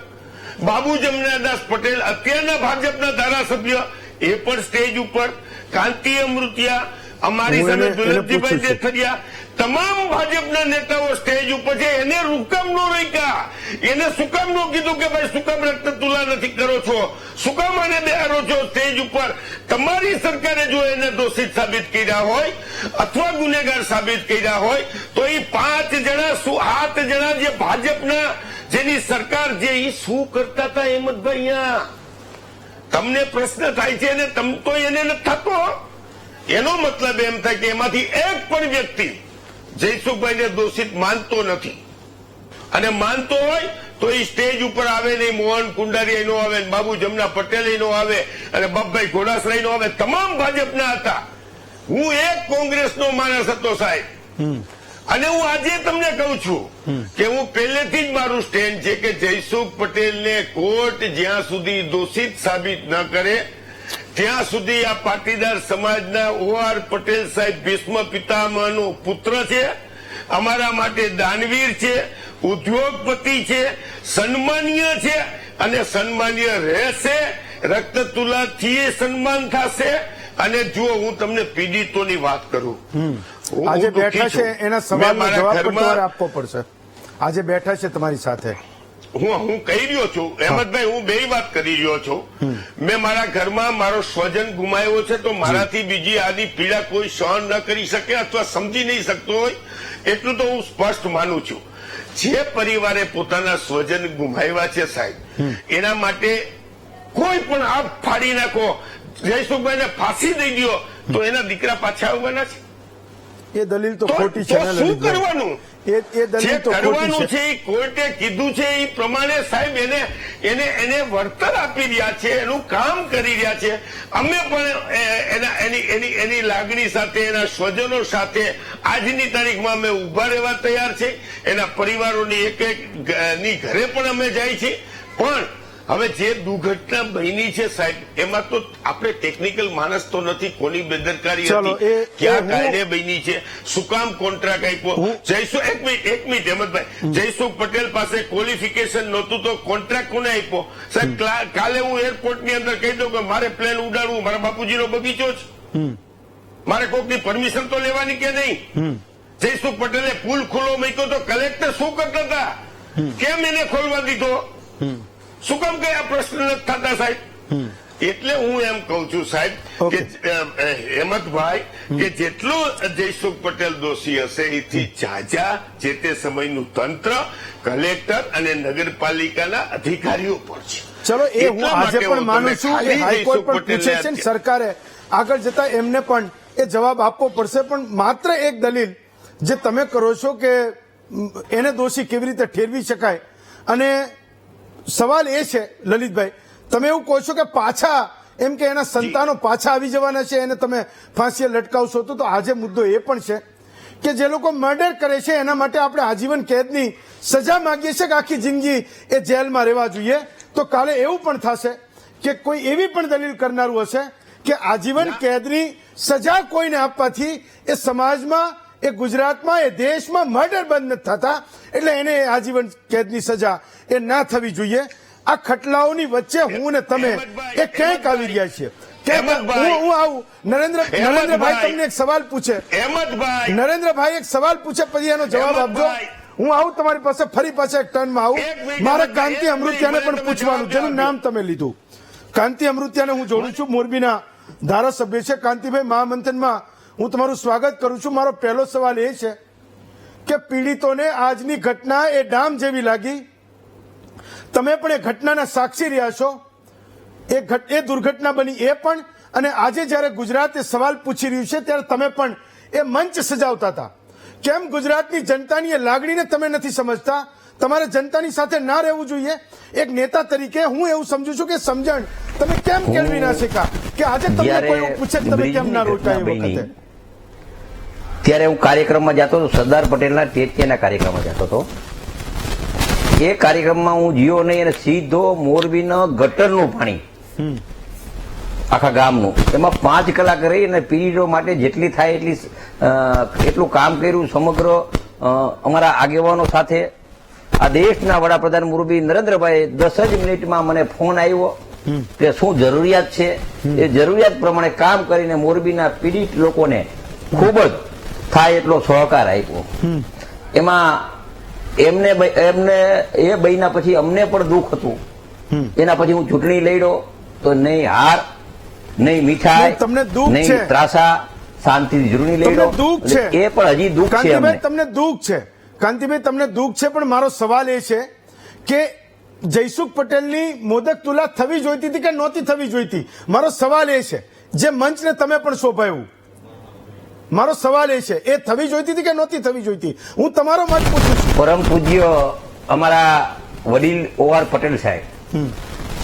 બાબુ જમનાદાસ પટેલ અત્યારના ભાજપના ધારાસભ્ય એ પણ સ્ટેજ ઉપર, કાંતિ અમૃતિયા, અમારી સામે દુલતજીભાઈ દેથરિયા, તમામ ભાજપના નેતાઓ સ્ટેજ ઉપર છે. એને રૂકામ નો રોક્યા, એને શું કામ નો કીધું કે ભાઈ શું કામ રક્ત તુલા નથી કરો છો, શું કામ આને બેહારો છો સ્ટેજ ઉપર. તમારી સરકારે જો એને દોષિત સાબિત કર્યા હોય અથવા ગુનેગાર સાબિત કર્યા હોય તો એ 5 જણા 7 જણા જે ભાજપના જેની સરકાર જે એ શું કરતા હતા હેમંતભાઈ? અહીંયા તમને પ્રશ્ન થાય છે અને તમ તો એને નથી થતો. એનો મતલબ એમ થાય કે એમાંથી એક પણ વ્યક્તિ જયસુખભાઈને દોષિત માનતો નથી, અને માનતો હોય તો એ સ્ટેજ ઉપર આવે નહીં. મોહન કુંડારિયા નો આવે, બાબુ જમના પટેલ નો આવે, અને બાપભાઈ ઘોડાસરા નો આવે. તમામ ભાજપના હતા. હું એક કોંગ્રેસનો માણસ હતો સાહેબ, અને હું આજે તમને કહું છું કે હું પહેલેથી જ મારું સ્ટેન્ડ છે કે જયસુખ પટેલને કોર્ટ જ્યાં સુધી દોષિત સાબિત ન કરે ત્યાં સુધી આ પાટીદાર સમાજના OR પટેલ સાહેબ ભીષ્મ પિતામહનો પુત્ર છે, અમારા માટે દાનવીર છે, ઉદ્યોગપતિ છે, સન્માનીય છે અને સન્માનીય રહેશે. રક્તતુલાથી સન્માન થશે. અને જો હું તમને પીડિતોની વાત કરું, આજે બેઠા છે એના સવાલનો જવાબ પણ તમારે આપવો પડશે. આજે બેઠા છે તમારી સાથે, હું કહી રહ્યો છું હેમંતભાઈ, હું 2 વાત કરી રહ્યો છું. મેં મારા ઘરમાં મારો સ્વજન ગુમાવ્યો છે, તો મારાથી બીજી આની પીડા કોઈ સહન ન કરી શકે અથવા સમજી નહીં શકતો હોય એટલું તો હું સ્પષ્ટ માનું છું. જે પરિવારે પોતાના સ્વજન ગુમાવ્યા છે સાહેબ, એના માટે કોઈ પણ આપ ફાડી નાખો, જયસુખભાઈને ફાંસી દઈ દો તો એના દીકરા પાછા આવવાના છે. એ દલીલ તો ખોટી છે. શું કરવાનું? એ દલીલ તો કરવાનું ખોટી છે. કોર્ટે કીધું છે એ પ્રમાણે સાહેબ એને વળતર આપી રહ્યા છે, એનું કામ કરી રહ્યા છે. અમે પણ એની લાગણી સાથે, એના સ્વજનો સાથે આજની તારીખમાં અમે ઉભા રહેવા તૈયાર છે. એના પરિવારોની એક ની ઘરે પણ અમે જાય છીએ. પણ હવે જે દુર્ઘટના બની છે સાહેબ, એમાં તો આપણે ટેકનિકલ માણસ તો નથી. કોની બેદરકારી હતી, ક્યાં કાયદે બની છે, શું કામ કોન્ટ્રાક્ટ આપ્યો. એક મિનિટ હેમંતભાઈ, જયસુખ પટેલ પાસે ક્વોલિફિકેશન નહોતું તો કોન્ટ્રાક્ટ કોને આપ્યો સાહેબ? કાલે હું એરપોર્ટની અંદર કહી દઉં કે મારે પ્લેન ઉડાડવું, મારા બાપુજીનો બગીચો છે, મારે કોકની પરમિશન તો લેવાની કે નહીં? જયસુખ પટેલે પુલ ખુલ્લો મૂક્યો તો કલેક્ટર શું કરતા હતા? કેમ એને ખોલવા દીધો? શું કામ કઈ આ પ્રશ્ન નથી થતા સાહેબ? એટલે હું એમ કઉ છું સાહેબ કે હેમંતભાઈ, કે જેટલો જયસુખ પટેલ દોષી હશે એથી જાજા જે તે સમયનું તંત્ર, કલેક્ટર અને નગરપાલિકાના અધિકારીઓ પર છે. ચલો, એ હું આજે પણ માનું છું કે હાઈકોર્ટ પણ પૂછે છે ને સરકારે આગળ જતા એમને પણ એ જવાબ આપવો પડશે. પણ માત્ર એક દલીલ જે તમે કરો છો કે એને દોષી કેવી રીતે ઠેરવી શકાય, અને સવાલ એ છે લલિતભાઈ, તમે એવું કહો છો કે પાછા એમ કે એના સંતાનો પાછા આવી જવાના છે, એને તમે ફાંસીએ લટકાવશો. તો આજે મુદ્દો એ પણ છે કે જે લોકો મર્ડર કરે છે એના માટે આપણે આજીવન કેદની સજા માંગીએ છીએ કે આખી જિંદગી એ જેલમાં રહેવા જોઈએ. તો કાલે એવું પણ થશે કે કોઈ એવી પણ દલીલ કરનારું હશે કે આજીવન કેદની સજા કોઈને આપવાથી એ સમાજમાં, એ ગુજરાતમાં, એ દેશમાં મર્ડર બંધ નથી થતા, એટલે એને આજીવન કેદની સજા એ ના થવી જોઈએ. આ ખટલાઓની વચ્ચે હું ને તમે એ ક્યાંક આવી રહ્યા છીએ. હું આવું નરેન્દ્રભાઈ તમને એક સવાલ પૂછે, નરેન્દ્રભાઈ એક સવાલ પૂછે પછી એનો જવાબ આપજો. હું આવું તમારી પાસે ફરી પાછા એક ટર્નમાં આવું. મારે કાંતિ અમૃતિયાને પણ પૂછવાનું, જેનું નામ તમે લીધું. કાંતિ અમૃતિયાને હું જોડું છું, મોરબીના ધારાસભ્ય છે. કાંતિભાઈ, મહામંથનમાં હું તમારું સ્વાગત કરું છું. મારો પહેલો સવાલ એ છે કે પીડિતોને આજની ઘટના એ ડામ જેવી લાગી. તમે પણ એ ઘટનાના સાક્ષી રહ્યા છો. એ દુર્ઘટના બની એ પણ, અને આજે જયારે ગુજરાત એ સવાલ પૂછી રહ્યું છે ત્યારે તમે પણ એ મંચ સજાવતા હતા. કેમ ગુજરાતની જનતાની એ લાગણીને તમે નથી સમજતા? તમારે જનતાની સાથે ના રહેવું જોઈએ? એક નેતા તરીકે હું એવું સમજુ છું કે સમજણ તમે કેમ કેળવી ના શક્યા કે આજે તમને જ્યારે કોઈ એવું પૂછે કે તમે કેમ ના રોકાય એ વખતે? ત્યારે હું કાર્યક્રમમાં જતો હતો, સરદાર પટેલના ટેટિયાના કાર્યક્રમમાં જતો હતો. એ કાર્યક્રમમાં હું જીયો નહીં અને સીધો મોરબીના ગટરનું પાણી આખા ગામનું એમાં 5 કલાક રહી અને પીડીઓ માટે જેટલી થાય એટલું કામ કર્યું. સમગ્ર અમારા આગેવાનો સાથે આ દેશના વડાપ્રધાન મુરબી નરેન્દ્રભાઈ 10 જ મિનિટમાં મને ફોન આવ્યો કે શું જરૂરિયાત છે, એ જરૂરિયાત પ્રમાણે કામ કરીને મોરબીના પીડિત લોકોને ખૂબ જ થાય એટલો સહકાર આપ્યો. એમાં એમને એ બન્યા પછી અમને પણ દુઃખ હતું. એના પછી હું ચૂંટણી લડ્યો તો નહીં હાર, નહીં મીઠાઈ, તમને દુઃખ નહીં છે? ત્રાસા, શાંતિથી ચૂંટણી લડ્યો. દુઃખ છે? એ પણ હજી દુઃખ છે અમને. કાંતિભાઈ તમને દુઃખ છે, કાંતિભાઈ તમને દુઃખ છે, પણ મારો સવાલ એ છે કે જયસુખ પટેલની મોદક તુલા થવી જોઈતી હતી કે નહોતી થવી જોઈતી? મારો સવાલ એ છે, જે મંચને તમે પણ શોભાયું, મારો સવાલ એ છે, એ થવી જોઈતી હતી કે નહોતી થવી જોઈતી? હું તમારો મત પૂછું છું. પરમ પૂજ્ય અમારા વડીલ OR પટેલ સાહેબ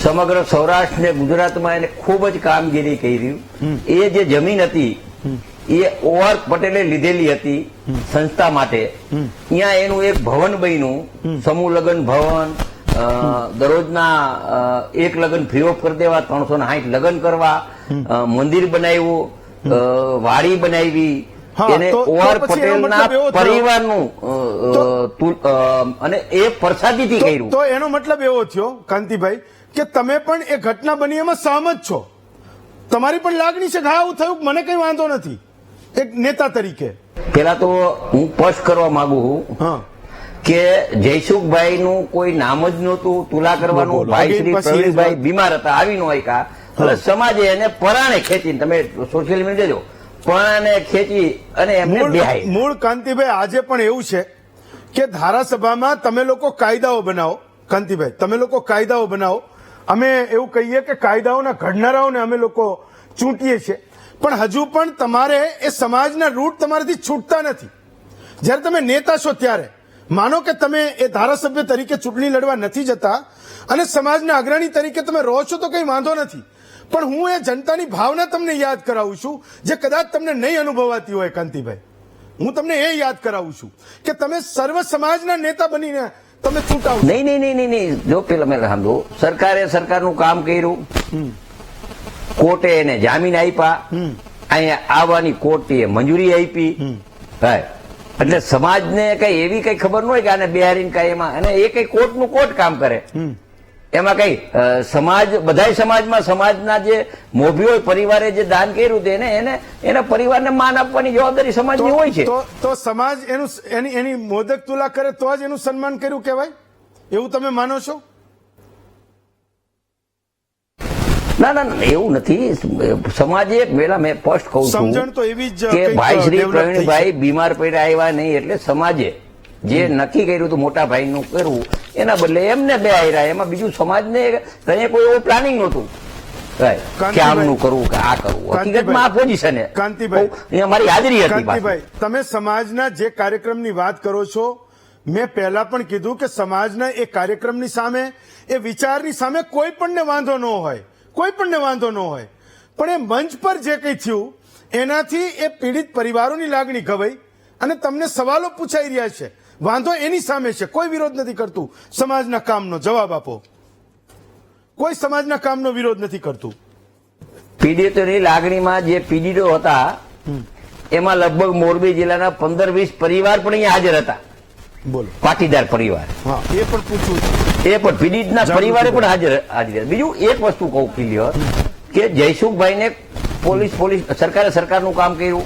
સમગ્ર સૌરાષ્ટ્ર ને ગુજરાતમાં એને ખૂબ જ કામગીરી કરી. એ જે જમીન હતી એ OR પટેલે લીધેલી હતી સંસ્થા માટે. ત્યાં એનું એક ભવન બન્યું, સમૂહ લગ્ન ભવન. દરરોજના એક લગ્ન ફ્રી ઓફ કરી દેવા, 360 લગ્ન કરવા, મંદિર બનાવ્યું, વાડી બનાવી. હા, એને તો OR પછી એનો પટેલના મતલબ એવો થયો- પરિવારનું અને એ પ્રસાદીથી કર્યું. તો એનો મતલબ એવો થયો કાંતિભાઈ કે તમે પણ એ ઘટના બની એમાં સહમત છો, તમારી પણ લાગણી છે કે હા આવું થયું, મને કઈ વાંધો નથી એક નેતા તરીકે? પેલા તો હું સ્પષ્ટ કરવા માંગુ છું હા, કે જયસુખભાઈ નું કોઈ નામ જ નહોતું તુલા કરવાનું. બોલો. ભાઈ શ્રી પછી એ પ્રવીણભાઈ વાત. બીમાર હતા, આવી નો હોય. એટલે સમાજે એને પરાણે ખેંચીને, તમે સોશિયલ મીડિયા જો, પરાણે ખેંચી અને એમને બેહાય. મૂળ કાંતિભાઈ આજે પણ એવું છે કે ધારાસભામાં તમે લોકો કાયદાઓ બનાવો. કાંતિભાઈ તમે લોકો કાયદાઓ બનાવો, અમે એવું કહીએ કે કાયદાઓના ઘડનારાઓને અમે લોકો ચૂંટીએ છીએ, પણ હજુ પણ તમારે એ સમાજના રૂટ તમારાથી છૂટતા નથી. જ્યારે તમે નેતા છો ત્યારે માનો કે તમે એ ધારાસભ્ય તરીકે ચૂંટણી લડવા નથી જતા અને સમાજના અગ્રણી તરીકે તમે રહો છો તો કંઈ વાંધો નથી, પણ હું એ જનતાની ભાવના તમને યાદ કરાવું છું જે કદાચ તમને નહીં અનુભવાતી હોય. કાંતિભાઈ હું તમને એ યાદ કરાવું છું કે તમે સર્વ સમાજના નેતા બનીને તમે ચૂંટાવ છો. નહીં. જો પેલા મેં સાંભળો, સરકારે સરકારનું કામ કર્યું, કોર્ટે એને જામીન આપ્યા, અહીંયા આવવાની કોર્ટે મંજૂરી આપી. હા, એટલે સમાજને કઈ એવી કઈ ખબર ન હોય કે આને બિહારીને કઈ એમાં, અને એ કઈ કોર્ટનું કોર્ટ કામ કરે. એમાં કઈ સમાજ, બધાય સમાજમાં સમાજના જે મોભી હોય, પરિવારે જે દાન કર્યું એને એના પરિવારને માન આપવાની જવાબદારી સમાજની હોય છે. તો સમાજ એની મોદક તુલા કરે તો જ એનું સન્માન કર્યું કહેવાય, એવું તમે માનો છો? ના, એવું નથી. સમાજે પેલા મેં સ્પષ્ટ કહું છું સમજણ તો એવી જ કે કંઈક ભાઈ શ્રી develop થઈ છે. પ્રવીણભાઈ બીમાર પડ્યા આવ્યા નહીં, એટલે સમાજે જે નક્કી કર્યું હતું મોટા ભાઈ નું કરવું, એના બદલે એમને બે આવ્યા. એમાં બીજું સમાજને કઈ કોઈ એવું પ્લાનિંગ નહોતું કે આમનું કરવું કે આ કરવું. હકીકતમાં આ પોઝિશન કાંતિભાઈ મારી હાજરી હતી. કાંતિભાઈ તમે સમાજના જે કાર્યક્રમની વાત કરો છો, મેં પહેલા પણ કીધું કે સમાજના એ કાર્યક્રમની સામે, એ વિચારની સામે કોઈ પણને વાંધો ન હોય, કોઈ પણને વાંધો ન હોય, પણ એ મંચ પર જે કંઈ થયું એનાથી એ પીડિત પરિવારોની લાગણી ઘવાઈ અને તમને સવાલો પૂછાઈ રહ્યા છે. વાંધો એની સામે છે, કોઈ વિરોધ નથી કરતું સમાજના કામનો. જવાબ આપો. કોઈ સમાજના કામનો વિરોધ નથી કરતું. પીડિતોની લાગણીમાં જે પીડિતો હતા એમાં લગભગ મોરબી જિલ્લાના 15-20 પરિવાર પણ અહીંયા હાજર હતા. બોલો. પાટીદાર પરિવાર. હા, એ પણ પૂછું. એ પણ પીડિતના પરિવારે પણ હાજર. બીજું એક વસ્તુ કહું ક્લિયર કે જયસુખભાઈને પોલીસ સરકારનું કામ કર્યું,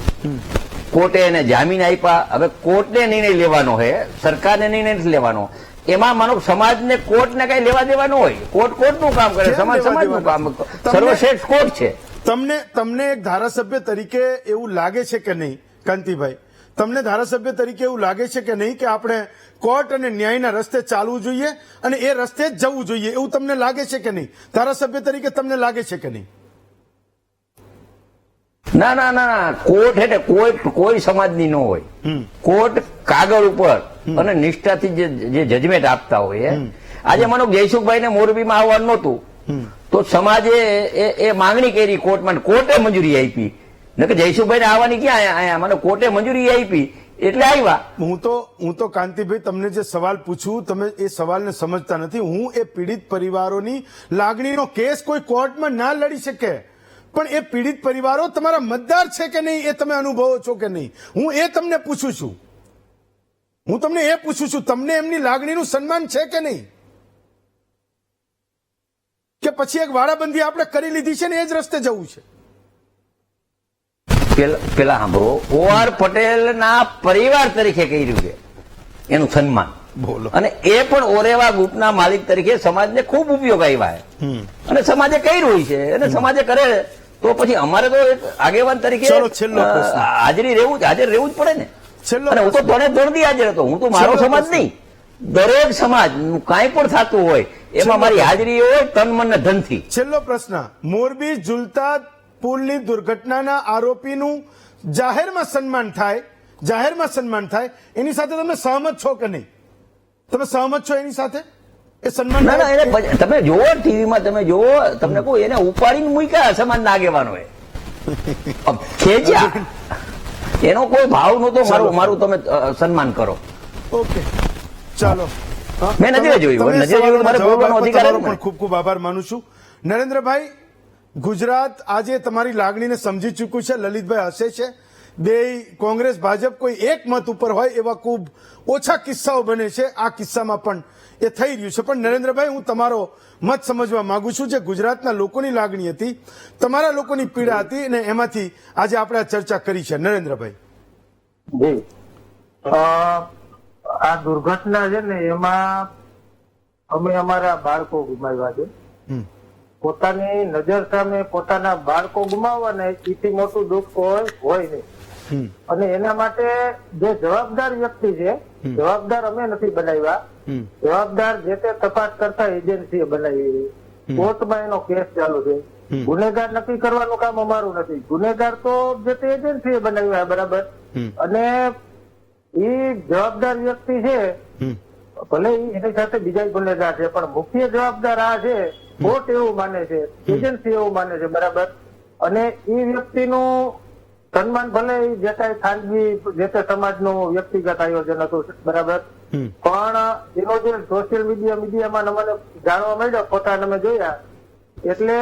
કોર્ટે એને જામીન આપ્યા. હવે કોર્ટને નિર્ણય લેવાનો છે, સરકારને નિર્ણય નથી લેવાનો. એમાં માનો સમાજને કોર્ટને કઈ લેવા દેવા ન હોય. કોર્ટનું કામ કરે, સમાજનું કામ. સર્વશ્રેષ્ઠ કોર્ટ છે. તમને એક ધારાસભ્ય તરીકે એવું લાગે છે કે નહીં કાંતિભાઈ, તમને ધારાસભ્ય તરીકે એવું લાગે છે કે નહીં કે આપણે કોર્ટ અને ન્યાયના રસ્તે ચાલવું જોઈએ અને એ રસ્તે જ જવું જોઈએ, એવું તમને લાગે છે કે નહીં? ધારાસભ્ય તરીકે તમને લાગે છે કે નહીં? ના. કોર્ટ એટલે કોઈ સમાજની ન હોય. કોર્ટ કાગળ ઉપર અને નિષ્ઠાથી જે જજમેન્ટ આપતા હોય. આજે માનો જયસુખભાઈ ને મોરબીમાં આવવાનું નહોતું તો સમાજે એ માંગણી કરી કોર્ટમાં, કોર્ટે મંજૂરી આપી. કે જયસુખભાઈ ને આવવાની ક્યાં આયા, મને કોર્ટે મંજૂરી આપી એટલે આવ્યા. હું તો કાંતિભાઈ તમને જે સવાલ પૂછું તમે એ સવાલને સમજતા નથી. હું એ પીડિત પરિવારોની લાગણીનો કેસ કોઈ કોર્ટમાં ના લડી શકે, પણ એ પીડિત પરિવારો તમારા મતદાર છે કે નહીં એ તમે અનુભવો છો કે નહીં, હું એ તમને પૂછું છું. હું તમને એ પૂછું છું, તમને એમની લાગણીનું સન્માન છે કે નહીં, કે પછી એક વાડાબંધી આપણે કરી લીધી છે ને એ જ રસ્તે જવું છે? પેલા સાંભળો, OR પટેલના પરિવાર તરીકે કર્યું છે એનું સન્માન, બોલો. અને એ પણ ઓરેવા ગ્રુપના માલિક તરીકે સમાજને ખૂબ ઉપયોગ આવ્યા છે અને સમાજે કર્યું છે અને સમાજે કરે તો પછી અમારે તો એક આગેવાન તરીકે ચલો, છેલ્લો પ્રશ્ન. હાજર રહેવું જ પડે ને. છેલ્લો અને હું તો ત્રણથી હાજર હતો. હું તો મારો છેલ્લો સમાજ પ્રશ્ન. નહીં, દરેક સમાજ કાંઈ પણ થતું હોય એમાં મારી હાજરી હોય તન મન ને ધનથી. છેલ્લો પ્રશ્ન, મોરબી ઝુલતા પુલની દુર્ઘટનાના આરોપીનું જાહેરમાં સન્માન થાય એની સાથે તમે સહમત છો કે નહીં? તમે સહમત છો એની સાથે? એ સન્માન ના ના, એને તમે જોવો ટીવીમાં, તમે જોવો, તમને કહું એને ઉપાડીને મૂક્યા સમાજના આગેવાનોએ, ખેંચ્યા. એનો કોઈ ભાવ નહોતો મારું તમે સન્માન કરો. ઓકે, ચાલો. મેં નજરે જોયું, તમે નજરે જોયું, મારે જવાબ બોલવાનો આપવા અધિકાર તમારો હતો ને. પણ ખૂબ ખૂબ આભાર માનું છું. નરેન્દ્રભાઈ, ગુજરાત આજે તમારી લાગણીને સમજી ચૂક્યું છે. લલિતભાઈ હસે છે. બે કોંગ્રેસ ભાજપ કોઈ એક મત ઉપર હોય એવા ખૂબ ઓછા કિસ્સાઓ બને છે. આ કિસ્સામાં પણ એ થઈ રહ્યું છે. પણ નરેન્દ્રભાઈ, હું તમારો મત સમજવા માંગુ છું. જે ગુજરાતના લોકોની લાગણી હતી, તમારા લોકોની પીડા હતી, અને એમાંથી આજે આપણે આ ચર્ચા કરી છે. નરેન્દ્રભાઈ જી, આ દુર્ઘટના છે ને એમાં અમે અમારા બાળકો ગુમાવ્યા છે. પોતાની નજર સામે પોતાના બાળકો ગુમાવવાના એથી મોટું દુઃખ હોય નહીં. અને એના માટે જે જવાબદાર વ્યક્તિ છે, જવાબદાર અમે નથી બનાવ્યા, જવાબદાર જે તે તપાસ કરતા એજન્સીએ બનાવી. કોર્ટમાં એનો કેસ ચાલુ છે. ગુનેગાર નક્કી કરવાનું કામ અમારું નથી. ગુનેગાર તો જે તે એજન્સીએ બનાવ્યા, બરાબર. અને એ જવાબદાર વ્યક્તિ છે, ભલે એની સાથે બીજા ગુનેગાર છે, પણ મુખ્ય જવાબદાર આ છે. કોર્ટ એવું માને છે, એજન્સી એવું માને છે, બરાબર. અને એ વ્યક્તિનું સન્માન ભલે જે કાંઈ ખાનગી જે તે સમાજનું વ્યક્તિગત આયોજન હતું, બરાબર, પણ એનો જે સોશિયલ મીડિયામાં મને જાણવા મળ્યો, ફોટા અમે જોયા, એટલે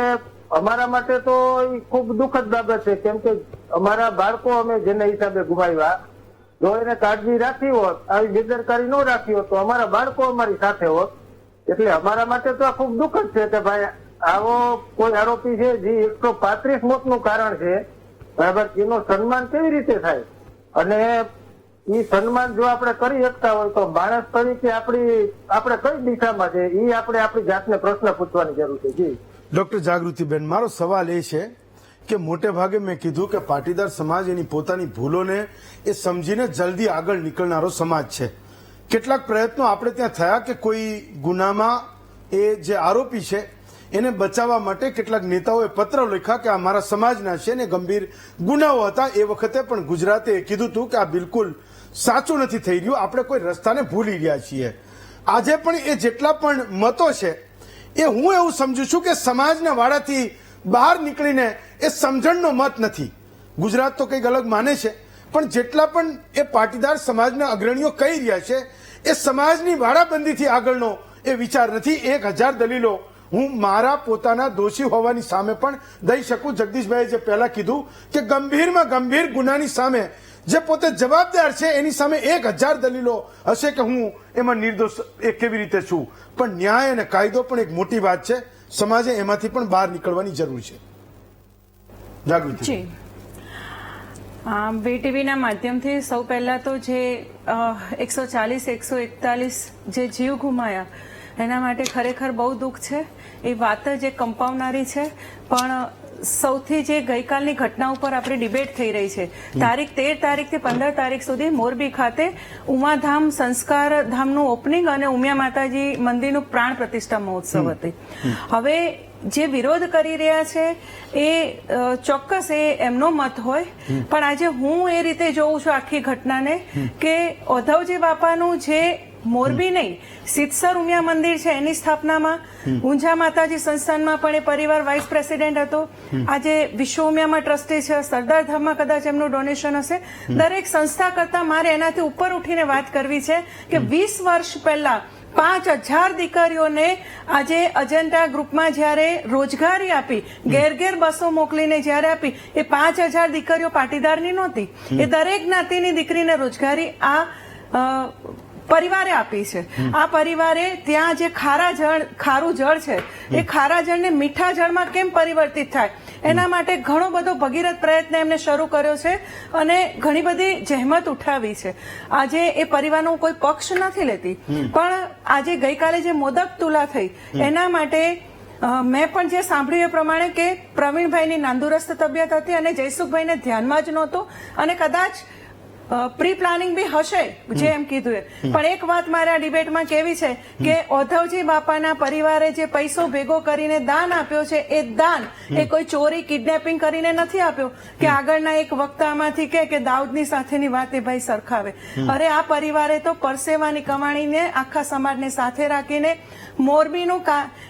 અમારા માટે તો એ ખૂબ દુઃખદ બાબત છે. કેમ કે અમારા બાળકો અમે જેના હિસાબે ગુમાવ્યા, જો એને કાળજી રાખી હોત, આવી બેદરકારી ન રાખી હોત, તો અમારા બાળકો અમારી સાથે હોત. એટલે અમારા માટે તો આ ખૂબ દુઃખદ છે કે ભાઈ આવો કોઈ આરોપી છે જે 135 મોતનું કારણ છે, બરાબર, એનું સન્માન કેવી રીતે થાય? અને એ સન્માન જો આપણે કરી શકતા હોય તો માણસ તરીકે આપણે કઈ દિશામાં છે એ આપણે આપણી જાતને પ્રશ્ન પૂછવાની જરૂર છે. જી ડોક્ટર જાગૃતિબેન, મારો સવાલ એ છે કે મોટે ભાગે મેં કીધું કે પાટીદાર સમાજ એની પોતાની ભૂલોને એ સમજીને જલ્દી આગળ નીકળનારો સમાજ છે. કેટલાક પ્રયત્નો આપણે ત્યાં થયા કે કોઈ ગુનામાં એ જે આરોપી છે એને બચાવવા માટે કેટલાક નેતાઓએ પત્ર લખ્યા કે આ મારા સમાજના છે ને ગંભીર ગુનાઓ હતા. એ વખતે પણ ગુજરાતે કીધું હતું કે આ બિલકુલ સાચું નથી થઈ રહ્યું, આપણે કોઈ રસ્તાને ભૂલી રહ્યા છીએ. આજે પણ એ જેટલા પણ મતો છે એ હું એવું સમજુ છું કે સમાજના વાડાથી બહાર નીકળીને એ સમજણનો મત નથી. ગુજરાત તો કંઈક અલગ માને છે, પણ જેટલા પણ એ પાટીદાર સમાજના અગ્રણીઓ કહી રહ્યા છે એ સમાજની વાડાબંધીથી આગળનો એ વિચાર નથી. 1000 દલીલો હું મારા પોતાના દોષી હોવાની સામે પણ દઈ શકું. જગદીશભાઈએ જે પહેલા કીધું કે ગંભીરમાં ગંભીર ગુનાની સામે જે પોતે જવાબદાર છે એની સામે 1000 દલીલો હશે કે હું એમાં નિર્દોષ એ કેવી રીતે છું. પણ ન્યાય અને કાયદો પણ એક મોટી વાત છે. સમાજે એમાંથી પણ બહાર નીકળવાની જરૂર છે. જાગૃતિ VTVના માધ્યમથી સૌ પહેલા તો જે 140, 141 જે જીવ ગુમાયા એના માટે ખરેખર બહુ દુઃખ છે. એ વાત જ એક કંપાવનારી છે. પણ સૌથી જે ગઈકાલની ઘટના ઉપર આપણી ડિબેટ થઈ રહી છે, તારીખ 13 તારીખથી 15 તારીખ સુધી મોરબી ખાતે ઉમાધામ સંસ્કાર ધામનું ઓપનિંગ અને ઉમિયા માતાજી મંદિરનું પ્રાણ પ્રતિષ્ઠા મહોત્સવ હતી. હવે જે વિરોધ કરી રહ્યા છે એ ચોક્કસ એ એમનો મત હોય, પણ આજે હું એ રીતે જોઉં છું આખી ઘટનાને કે ઓધવજી બાપાનું જે મોરબી નહીં, સિદ્ધસર ઉમિયા મંદિર છે એની સ્થાપનામાં ઊંઝા માતાજી સંસ્થાનમાં પણ એ પરિવાર વાઇસ પ્રેસિડેન્ટ હતો. આજે વિશ્વ ઉમિયામાં ટ્રસ્ટી છે, સરદાર ધામમાં કદાચ એમનું ડોનેશન હશે. દરેક સંસ્થા કરતા મારે એનાથી ઉપર ઉઠીને વાત કરવી છે કે 20 વર્ષ પહેલા 5,000 દીકરીઓને આજે અજંટા ગ્રુપમાં જ્યારે રોજગારી આપી, ઘેર ઘેર બસો મોકલીને જ્યારે આપી, એ 5,000 દીકરીઓ પાટીદારની નહોતી. એ દરેક જ્ઞાતિની દીકરીને રોજગારી આ પરિવારે આપી છે. આ પરિવારે ત્યાં જે ખારું જળ છે એ ખારા જળને મીઠા જળમાં કેમ પરિવર્તિત થાય એના માટે ઘણો બધો ભગીરથ પ્રયત્ન એમને શરૂ કર્યો છે અને ઘણી બધી જહેમત ઉઠાવી છે. આજે એ પરિવારનો કોઈ પક્ષ નથી લેતી, પણ આજે ગઈકાલે જે મોદક તુલા થઈ એના માટે મેં પણ જે સાંભળ્યું એ પ્રમાણે કે પ્રવીણભાઈની નાંદુરસ્ત તબિયત હતી અને જયસુખભાઈને ધ્યાનમાં જ નહોતું અને કદાચ પ્રી પ્લાનિંગ બી હશે જે એમ કીધું એ. પણ એક વાત મારે આ ડિબેટમાં કેવી છે કે ઓધવજી બાપાના પરિવારે જે પૈસો ભેગો કરીને દાન આપ્યો છે એ દાન એ કોઈ ચોરી કિડનેપિંગ કરીને નથી આપ્યો કે આગળના એક વક્તામાંથી કે દાઉદની સાથેની વાત એ ભાઈ સરખાવે. અરે આ પરિવારે તો પરસેવાની કમાણીને આખા સમાજને સાથે રાખીને મોરબીનું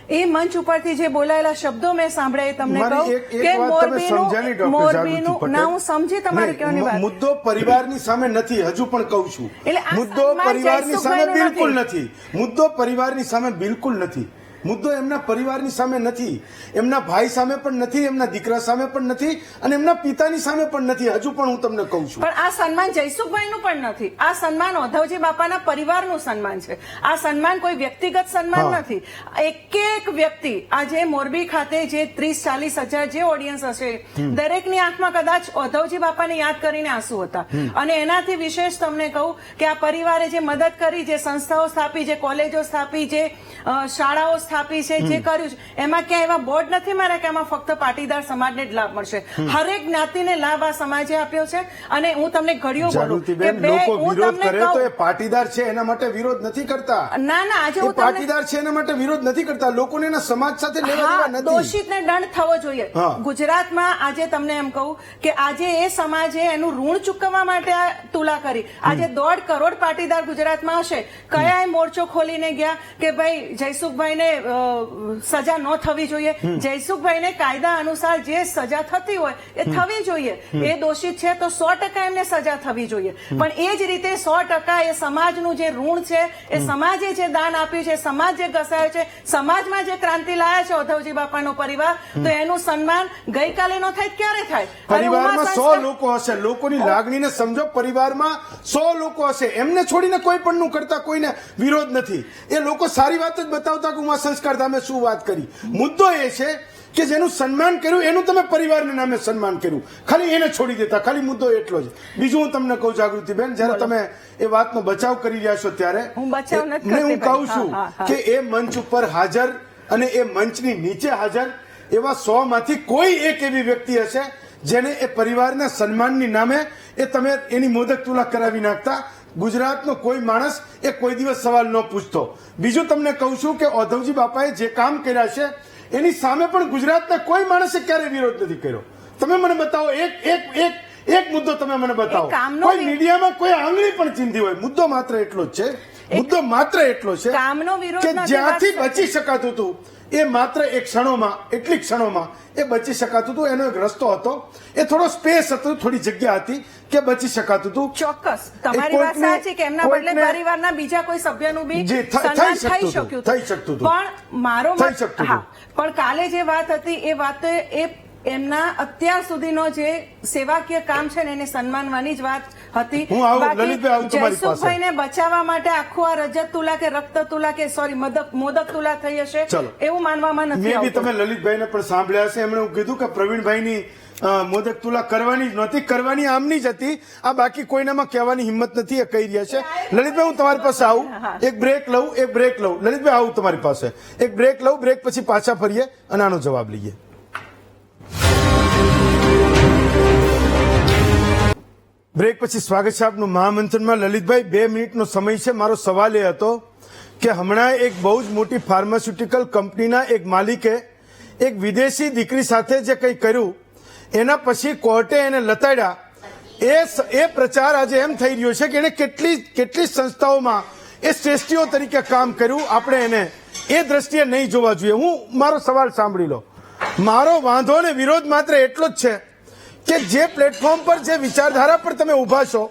એ મંચ ઉપરથી જે બોલાયેલા શબ્દો મેં સાંભળ્યા એ તમને કહું કે મોરબીનું ના હું સમજી તમારી કહેવાની વાત. મુદ્દો પરિવારની સામે નથી, હજુ પણ કહું છું, મુદ્દો પરિવારની સામે બિલકુલ નથી. મુદ્દો પરિવારની સામે બિલકુલ નથી. મુદ્દો એમના પરિવારની સામે નથી, એમના ભાઈ સામે પણ નથી, એમના દીકરા સામે પણ નથી અને એમના પિતાની સામે પણ નથી. હજુ પણ હું તમને કહું છું, પણ આ સન્માન જયસુખભાઈનું પણ નથી. આ સન્માન ઓધવજી બાપાના પરિવારનું સન્માન છે. આ સન્માન કોઈ વ્યક્તિગત સન્માન નથી. એક વ્યક્તિ આજે મોરબી ખાતે જે 30-40 હજાર જે ઓડિયન્સ હશે દરેકની આંખમાં કદાચ ઓધવજી બાપાને યાદ કરીને આંસુ હતા. અને એનાથી વિશેષ તમને કહું કે આ પરિવારે જે મદદ કરી, જે સંસ્થાઓ સ્થાપી, જે કોલેજો સ્થાપી, જે શાળાઓ સ્થાપી છે, જે કર્યું છે, એમાં ક્યાં એવા બોર્ડ નથી મારા કે આમાં ફક્ત પાટીદાર સમાજને જ લાભ મળશે. હરેક જ્ઞાતિને લાભ આ સમાજે આપ્યો છે. અને હું તમને ઘડીઓ બોલું કે લોકો વિરોધ કરે તો એ પાટીદાર છે એના માટે વિરોધ નથી કરતા. ના આજે હું પાટીદાર છે એના માટે વિરોધ નથી કરતા. લોકોને એના સમાજ સાથે લેવા દેવા નથી. દોષિતને દંડ થવો જોઈએ. ગુજરાતમાં આજે તમને એમ કહું કે આજે એ સમાજે એનું ઋણ ચૂકવવા માટે આ તુલા કરી. આજે 1.5 કરોડ પાટીદાર ગુજરાતમાં હશે. કયા મોરચો ખોલીને ગયા કે ભાઈ જયસુખભાઈને સજા ન થવી જોઈએ. જયસુખભાઈને કાયદા અનુસાર જે સજા થતી હોય એ થવી જોઈએ. એ દોષિત છે તો 100% એમને સજા થવી જોઈએ. પણ એ જ રીતે 100% એ સમાજનું જે ઋણ છે, એ સમાજે જે દાન આપ્યું છે, સમાજ જે ઘસાયો છે, સમાજમાં જે ક્રાંતિ લાયા છે ઓધવજી બાપાનો પરિવાર, તો એનું સન્માન ગઈકાલે નો થાય ક્યારે થાય? પરિવારમાં 100 લોકો હશે, લોકોની લાગણીને સમજો. પરિવારમાં 100 લોકો હશે, એમને છોડીને કોઈ પણ નું કરતા કોઈને વિરોધ નથી. એ લોકો સારી વાત જ બતાવતા કે ઉમા સંસ્કાર ધામે શું વાત કરી. મુદ્દો એ છે કે જેનું સન્માન કર્યું એનું તમે પરિવારના નામે સન્માન કર્યું, ખાલી એને છોડી દેતા. ખાલી મુદ્દો એટલો જ. બીજું હું તમને કહું જાગૃતિબેન, જયારે તમે એ વાતનો બચાવ કરી રહ્યા છો ત્યારે હું કહું છું કે એ મંચ ઉપર હાજર અને એ મંચની નીચે હાજર એવા 100 માંથી કોઈ એક એવી વ્યક્તિ હશે જેને એ પરિવારના સન્માનની નામે એ તમે એની મોદક તુલા કરાવી નાખતા. ગુજરાતનો કોઈ માણસ એ કોઈ દિવસ સવાલ ન પૂછતો. બીજું તમને કહું છું કે ઓધવજી બાપાએ જે કામ કર્યા છે એની સામે પણ ગુજરાતના કોઈ માણસે ક્યારે વિરોધ નથી કર્યો. તમે મને બતાવો એક મુદ્દો તમે મને બતાવો. કોઈ મીડિયામાં કોઈ આંગળી પણ ચીંધી હોય. મુદ્દો માત્ર એટલો જ છે. મુદ્દો માત્ર એટલો છે કે જ્યાંથી બચી શકાતું હતું એ માત્ર એટલી ક્ષણોમાં એ બચી શકાતું હતું. એનો એક રસ્તો હતો, એ થોડો સ્પેસ હતો, થોડી જગ્યા હતી કે બચી શકાતું હતું. ચોક્કસ તમારી વાત સાચી કે એમના બદલે પરિવારના બીજા કોઈ સભ્યનું બી સન્માન થઈ શકતું હતું. પણ મારો પણ કાલે જે વાત હતી એ વાત એ એમના અત્યાર સુધીનો જે સેવાકીય કામ છે ને એને સન્માનવાની જ વાત હતી. જયસુખભાઈને બચાવવા માટે આખું આ રજત તુલા કે રક્ત તુલા કે મોદક તુલા થઈ હશે એવું માનવામાં નથી આવતું. તમે લલિતભાઈને પણ સાંભળ્યા છે, એમણે કીધું કે પ્રવીણભાઈની મોદક તુલા કરવાની જ નહોતી, કરવાની આમની જ હતી. આ બાકી કોઈનામાં કહેવાની હિંમત નથી, એ કહી રહ્યા છે. લલિતભાઈ હું તમારી પાસે આવું, એક બ્રેક લઉં. લલિતભાઈ આવું તમારી પાસે, એક બ્રેક લઉં, બ્રેક પછી પાછા ફરીએ અને આનો જવાબ લઈએ. બ્રેક પછી સ્વાગત છે આપનું મહામંથનમાં. લલિતભાઈ 2 મિનિટનો સમય છે. મારો સવાલ એ હતો કે હમણાં એક બહુ જ મોટી ફાર્માસ્યુટિકલ કંપનીના એક માલિકે એક વિદેશી દીકરી સાથે જે કંઈ કર્યું એના પછી કોર્ટે એને લતાડ્યા એ પ્રચાર આજે એમ થઈ રહ્યો છે કે એને કેટલી સંસ્થાઓમાં એ શ્રેષ્ઠીઓ તરીકે કામ કર્યું. આપણે એને એ દ્રષ્ટિએ નહીં જોવા જોઈએ. હું મારો સવાલ સાંભળી લો. મારો વાંધો અને વિરોધ માત્ર એટલો જ છે કે જે પ્લેટફોર્મ પર જે વિચારધારા પર તમે ઉભા છો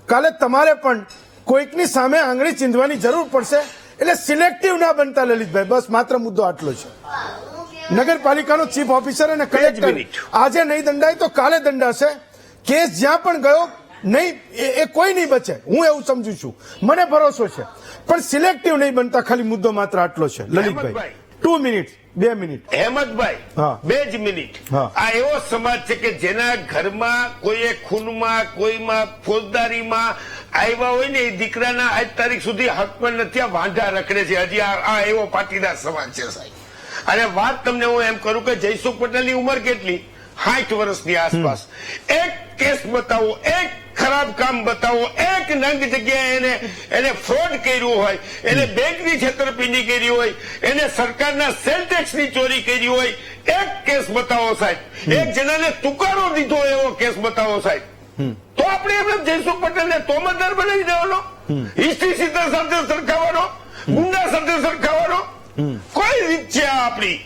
કાલે તમારે પણ કોઈકની સામે આંગળી ચીંધવાની જરૂર પડશે. એટલે સિલેક્ટિવ ના બનતા લલિતભાઈ. બસ માત્ર મુદ્દો આટલો છે. નગરપાલિકાનો ચીફ ઓફિસર અને કલેક્ટર આજે નહીં દંડાય તો કાલે દંડાશે. કેસ જ્યાં પણ ગયો નહીં એ કોઈ નહીં બચે. હું એવું સમજુ છું, મને ભરોસો છે. પણ સિલેક્ટિવ નહીં બનતા. ખાલી મુદ્દો માત્ર આટલો છે લલિતભાઈ. 2 મિનિટ 2 મિનિટ હેમંતભાઈ, હા. 2 જ મિનિટ. હા. આ એવો સમાજ છે કે જેના ઘરમાં કોઈએ ખૂનમાં, કોઈમાં ફોજદારીમાં આવ્યા હોય ને એ દીકરાના આજ તારીખ સુધી હક પણ નથી. આ વાંઢા રખડે છે. હજી આ એવો પાટીદાર સમાજ છે સાહેબ. અને વાત તમને હું એમ કરું કે જયસુખ પટેલની ઉંમર કેટલી? 60 વર્ષની આસપાસ. એક કેસ બતાવો, એક ખરાબ કામ બતાવો, એક નંગ જગ્યાએ એને ફ્રોડ કર્યું હોય, એને બેંકની છેતરપિંડી કરી હોય, એને સરકારના સેલ ટેક્સની ચોરી કરી હોય, એક કેસ બતાવો સાહેબ. એક જણાને તુકારો દીધો એવો કેસ બતાવો સાહેબ. તો આપણે એમ જયસુખ પટેલને તોમતદાર બનાવી દેવાનો, હિસ્ટ્રી સીધા સાથે સરખાવવાનો, ગુંડા સાથે સરખાવવાનો કોઈ રીત છે આ આપણી?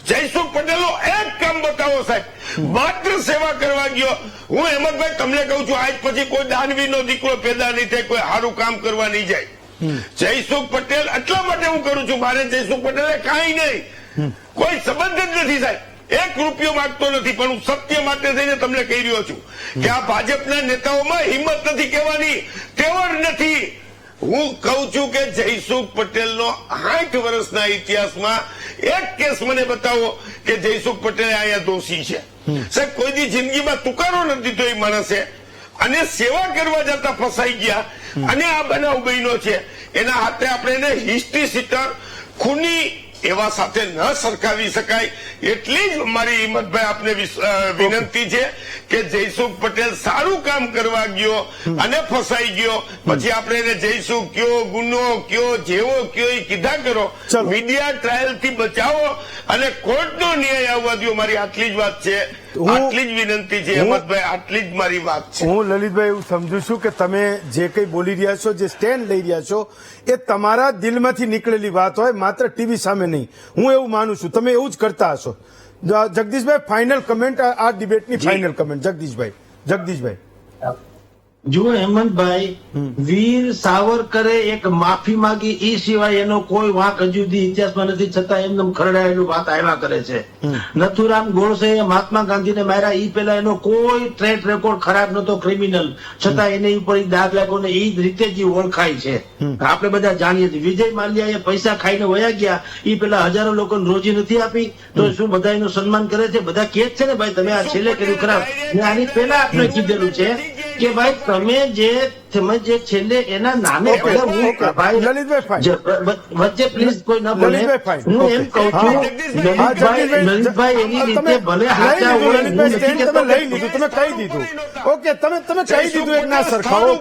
જયસુખ પટેલનો એક કામ બતાવો સાહેબ. માત્ર સેવા કરવા ગયો. હું હેમંતભાઈ તમને કહું છું, આજ પછી કોઈ દાનવીનો દીકરો પેદા નહીં થાય, કોઈ સારું કામ કરવા નહીં જાય. જયસુખ પટેલ એટલા માટે હું કરું છું, મારે જયસુખ પટેલે કાંઈ નહીં, કોઈ સંબંધ જ નથી સાહેબ. 1 રૂપિયો માંગતો નથી. પણ હું સત્ય માટે થઈને તમને કહી રહ્યો છું કે આ ભાજપના નેતાઓમાં હિંમત નથી કહેવાની, તેવડ નથી. હું કહું છું કે જયસુખ પટેલનો 60 વર્ષના ઇતિહાસમાં એક કેસ મને બતાવો કે જયસુખ પટેલ અહીંયા દોષી છે. સાહેબ કોઈ દી જિંદગીમાં તુકારો નથી દીધો એ માણસે, અને સેવા કરવા જતા ફસાઈ ગયા, અને આ બનાવ બન્યો છે. એના હાથે આપણે એને હિસ્ટ્રી સીટર ખૂની એવા સાથે ન સરખાવી શકાય. એટલી જ મારી હિંમતભાઈ આપને વિનંતી છે કે જયસુખ પટેલ સારું કામ કરવા ગયો અને ફસાઈ ગયો, પછી આપણે એને જયસુખ કયો, ગુનો કયો, જેવો કયો એ કીધા કરો. મીડિયા ટ્રાયલ થી બચાવો અને કોર્ટનો ન્યાય આવવા દો. મારી આટલી જ વાત છે, આટલી જ વિનંતી છે હેમંતભાઈ, આટલી જ મારી વાત છે. હું લલિતભાઈ એવું સમજુ છું કે તમે જે કંઈ બોલી રહ્યા છો, જે સ્ટેન્ડ લઈ રહ્યા છો, એ તમારા દિલમાંથી નીકળેલી વાત હોય, માત્ર ટીવી સામે નહીં. હું એવું માનું છું, તમે એવું જ કરતા હશો. જગદીશભાઈ, ફાઇનલ કમેન્ટ, આ ડિબેટની ફાઇનલ કમેન્ટ. જગદીશભાઈ જુઓ હેમંતભાઈ, વીર સાવરકરે એક માફી માંગી એ સિવાય એનો કોઈ વાંક હજુ સુધી ઇતિહાસમાં નથી, છતાં એમને ખરડાયેલું વાત આવ્યા કરે છે. નથુરામ ગોડસે મહાત્મા ગાંધીને માર્યા એ પેલા એનો કોઈ ટ્રેક રેકોર્ડ ખરાબ નતો, ક્રિમિનલ, છતાં એને ઉપર દાગ લાગ્યો ને એ રીતે જ ઓળખાય છે. આપણે બધા જાણીએ છીએ. વિજય માલ્યા એ પૈસા ખાઈને વયા ગયા, એ પેલા હજારો લોકોને રોજી નથી આપી, તો શું બધા એનું સન્માન કરે છે? બધા કે છે ને ભાઈ તમે આ છેલ્લે કર્યું ખરાબ. આની પેલા આપણે કીધેલું છે કે ભાઈ તમે જે છેલ્લે એના નામે વચ્ચે પ્લીઝ કોઈ ન બોલે. હું એમ કહું છું લલિતભાઈ એની રીતે ભલે હાચા હોય, તમે લઈ લીધું, તમે કહી દીધું. ઓકે, તમે કહી દીધું એક ના સરખાવો.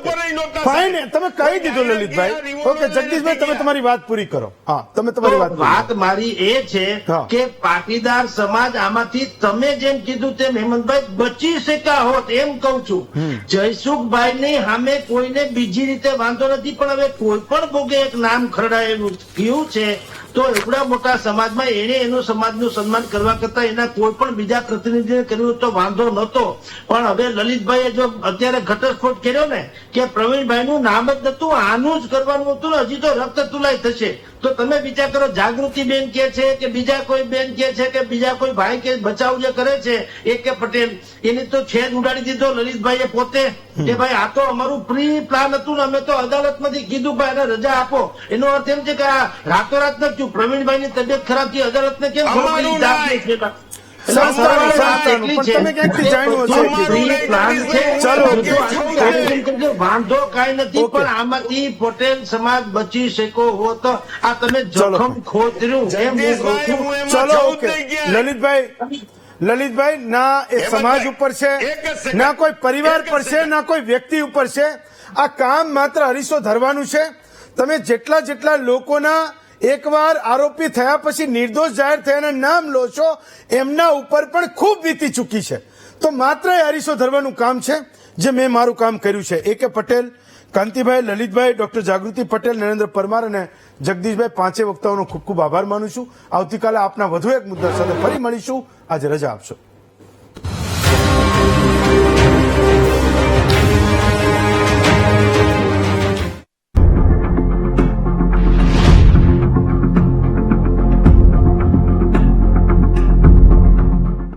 ફાઇન, તમે કહી દીધું લલિતભાઈ. ઓકે જગદીશભાઈ, તમે તમારી વાત પૂરી કરો. હા, તમે તમારી વાત મારી એ છે કે પાટીદાર સમાજ આમાંથી તમે જેમ કીધું તેમ હેમંતભાઈ બચી શક્યા હોત એમ કહું છું. જયસુખભાઈ ની સામે કોઈને બીજી રીતે વાંધો નથી, પણ હવે કોઈ પણ ભોગે એક નામ ખરડાયેલું થયું છે, તો એવડા મોટા સમાજમાં એને એનું સમાજનું સન્માન કરવા કરતા એના કોઈ પણ બીજા પ્રતિનિધિને કર્યું તો વાંધો નતો. પણ હવે લલિતભાઈએ જો અત્યારે ઘટસ્ફોટ કર્યો ને કે પ્રવીણભાઈનું નામ જ નતું, આનું જ કરવાનું હતું ને, હજી તો રક્ત તુલાઈ થશે. તો તમે વિચાર કરો, જાગૃતિ બેન કે છે કે બીજા કોઈ બેન કે છે કે બીજા કોઈ ભાઈ કે બચાવ જે કરે છે એ કે પટેલ, એની તો છેદ ઉડાડી દીધો લલિતભાઈએ પોતે કે ભાઈ આ તો અમારું પ્રી પ્લાન હતું ને અમે તો અદાલતમાંથી કીધું ભાઈ એને રજા આપો. એનો અર્થ એમ છે કે આ રાતોરાત ન થયું. પ્રવીણભાઈની તબિયત ખરાબ થી અદાલતને કેમ ચલો વાંધો કઈ નથી, પણ આમાંથી પટેલ સમાજ બચી શક્યો હોત. આ તમે જોખમ ખોતર્યું એમ હું કહું છું. ચલો ઓકે લલિતભાઈ, ના એ સમાજ ઉપર છે, ના કોઈ પરિવાર પર છે, ના કોઈ વ્યક્તિ ઉપર છે. આ કામ માત્ર હરીસો ધરવાનું છે. તમે જેટલા લોકોના એકવાર આરોપી થયા પછી નિર્દોષ જાહેર થયાના નામ લો છો, એમના ઉપર પણ ખૂબ વીતી ચૂકી છે. તો માત્ર એ અરીસો ધરવાનું કામ છે જે મેં મારું કામ કર્યું છે. AK પટેલ, કાંતિભાઈ, લલિતભાઈ, ડોક્ટર જાગૃતિ પટેલ, નરેન્દ્ર પરમાર અને જગદીશભાઈ, પાંચે વક્તાઓનો ખૂબ ખૂબ આભાર માનું છું. આવતીકાલે આપના વધુ એક મુદ્દા સાથે ફરી મળીશું. આજે રજા આપશો.